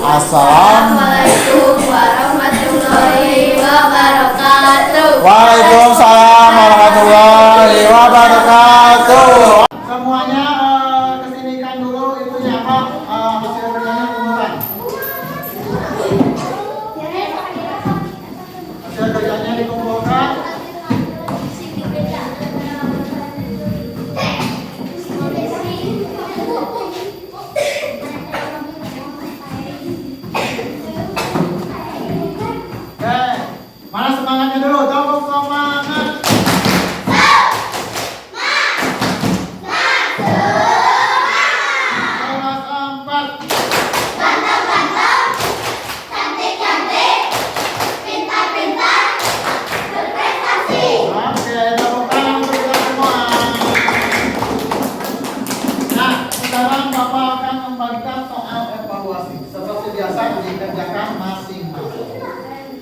[SPEAKER 3] Assalamualaikum warahmatullahi wabarakatuh.
[SPEAKER 1] Waalaikumsalam warahmatullahi wabarakatuh. Semuanya kesinikan dulu itunya apa? Hasil kerjanya kumpulkan. Hasil kerjanya dikumpulkan. Mana semangatnya dulu? Tepuk semangat. Kelas 4. Oke, tepuk tangan untuk kita semua. Nah, sekarang Bapak akan membagikan soal evaluasi. Seperti biasa dikerjakan masing-masing.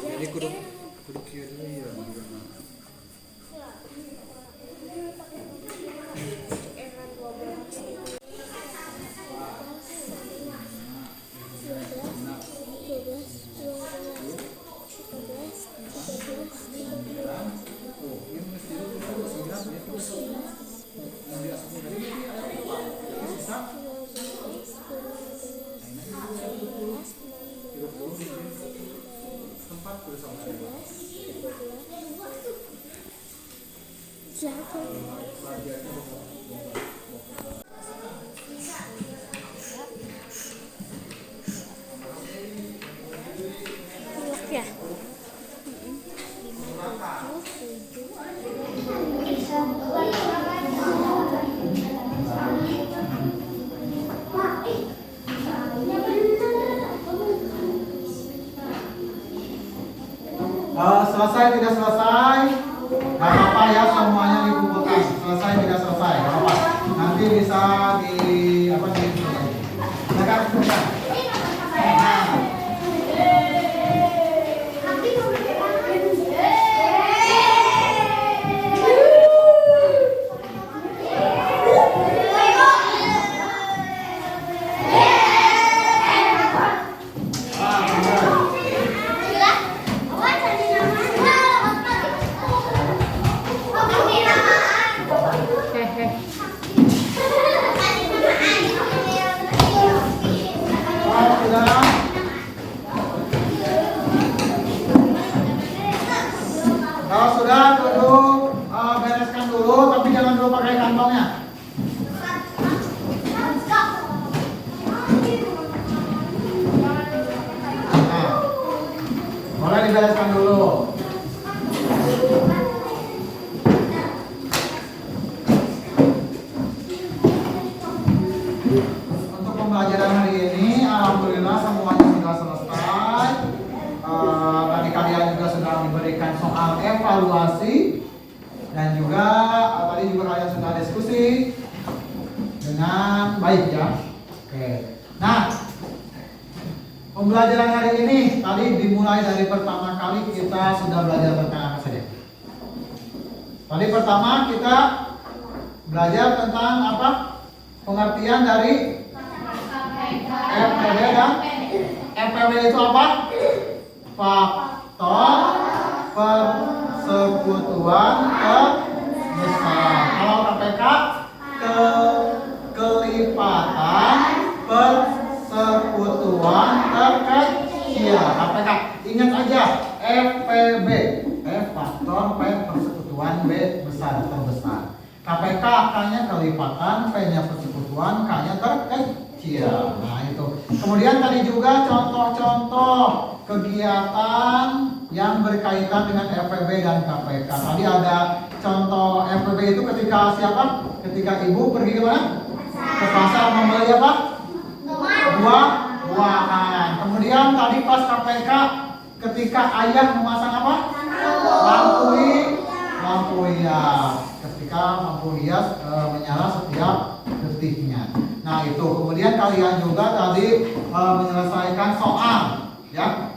[SPEAKER 1] Jadi kudu kieu dulu ya. Selesai tidak selesai, nggak apa-apa ya, semuanya dikumpulkan. Selesai tidak selesai, nggak apa-apa. Nanti bisa di apa sih? Mereka kumpulkan. Kalau sudah duduk, bereskan dulu, tapi jangan dulu pakai kantongnya. Nah, boleh dibereskan dulu. Untuk pembelajaran hari ini, alhamdulillah semuanya sudah selesai. Tadi kalian juga sudah diberikan soal evaluasi dan juga tadi juga kalian sudah diskusi dengan baik ya. Oke. Nah, pembelajaran hari ini tadi dimulai dari pertama kali kita sudah belajar tentang apa saja. Tadi pertama kita belajar tentang apa? Pengertian dari FPB dan FPB itu apa? Faktor persekutuan terbesar. Kalau KPK kelipatan persekutuan terkecil. KPK ingat aja FPB, faktor P persekutuan B besar terbesar. KPK K-nya kelipatan, P-nya persekutuan, K-nya terkecil. Nah itu. Kemudian tadi juga contoh-contoh kegiatan yang berkaitan dengan FPB dan KPK. Tadi ada contoh FPB itu ketika siapa? Ketika ibu pergi ke mana? Ke pasar membeli apa? Buah-buahan. Kemudian tadi pas KPK ketika ayah memasang apa? Lampu hias. Ketika lampu hias menyala setiap detiknya. Nah itu. Kemudian kalian juga tadi menyelesaikan soal, ya.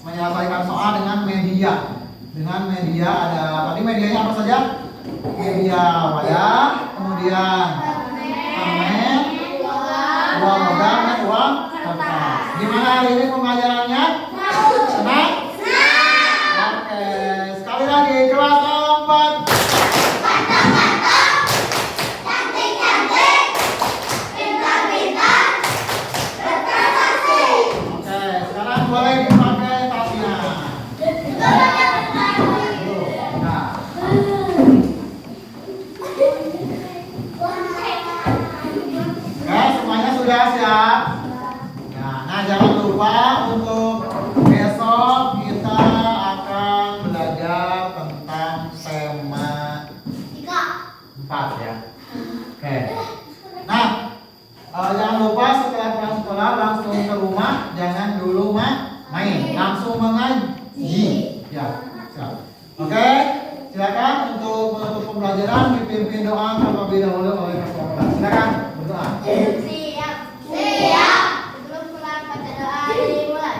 [SPEAKER 1] Menyelesaikan soal dengan media. Dengan media ada tadi medianya apa saja? Media wadah, kemudian permen, uang logam dan uang kertas. Gimana hari ini pembelajarannya? Senang? Oke, sekali lagi kelas 4. ya, siap? Nah, jangan lupa untuk besok kita akan belajar tentang tema 4 ya. Oke. Nah, jangan lupa setelah pulang sekolah langsung ke rumah, jangan dulu main, langsung mengaji. Ya, siap. Oke, silakan untuk menutup pembelajaran dipimpin doa terlebih dahulu oleh ketua kelas. Silakan berdoa.
[SPEAKER 2] Siap. Sebelum pulang baca doa dimulai.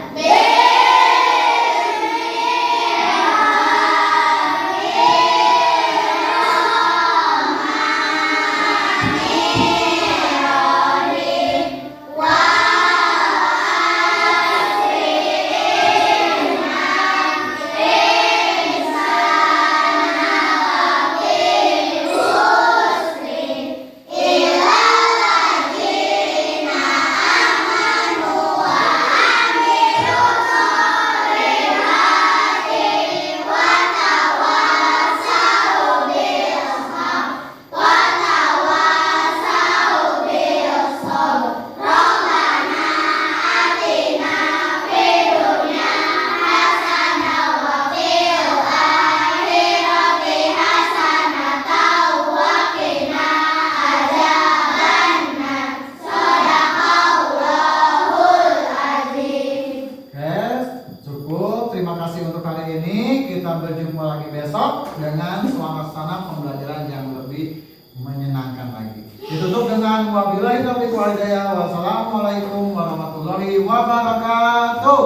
[SPEAKER 1] Terima kasih untuk hari ini. Kita berjumpa lagi besok dengan suasana pembelajaran yang lebih menyenangkan lagi. Ditutup dengan wabillahi taufiq wal hidayah. Wassalamualaikum warahmatullahi wabarakatuh.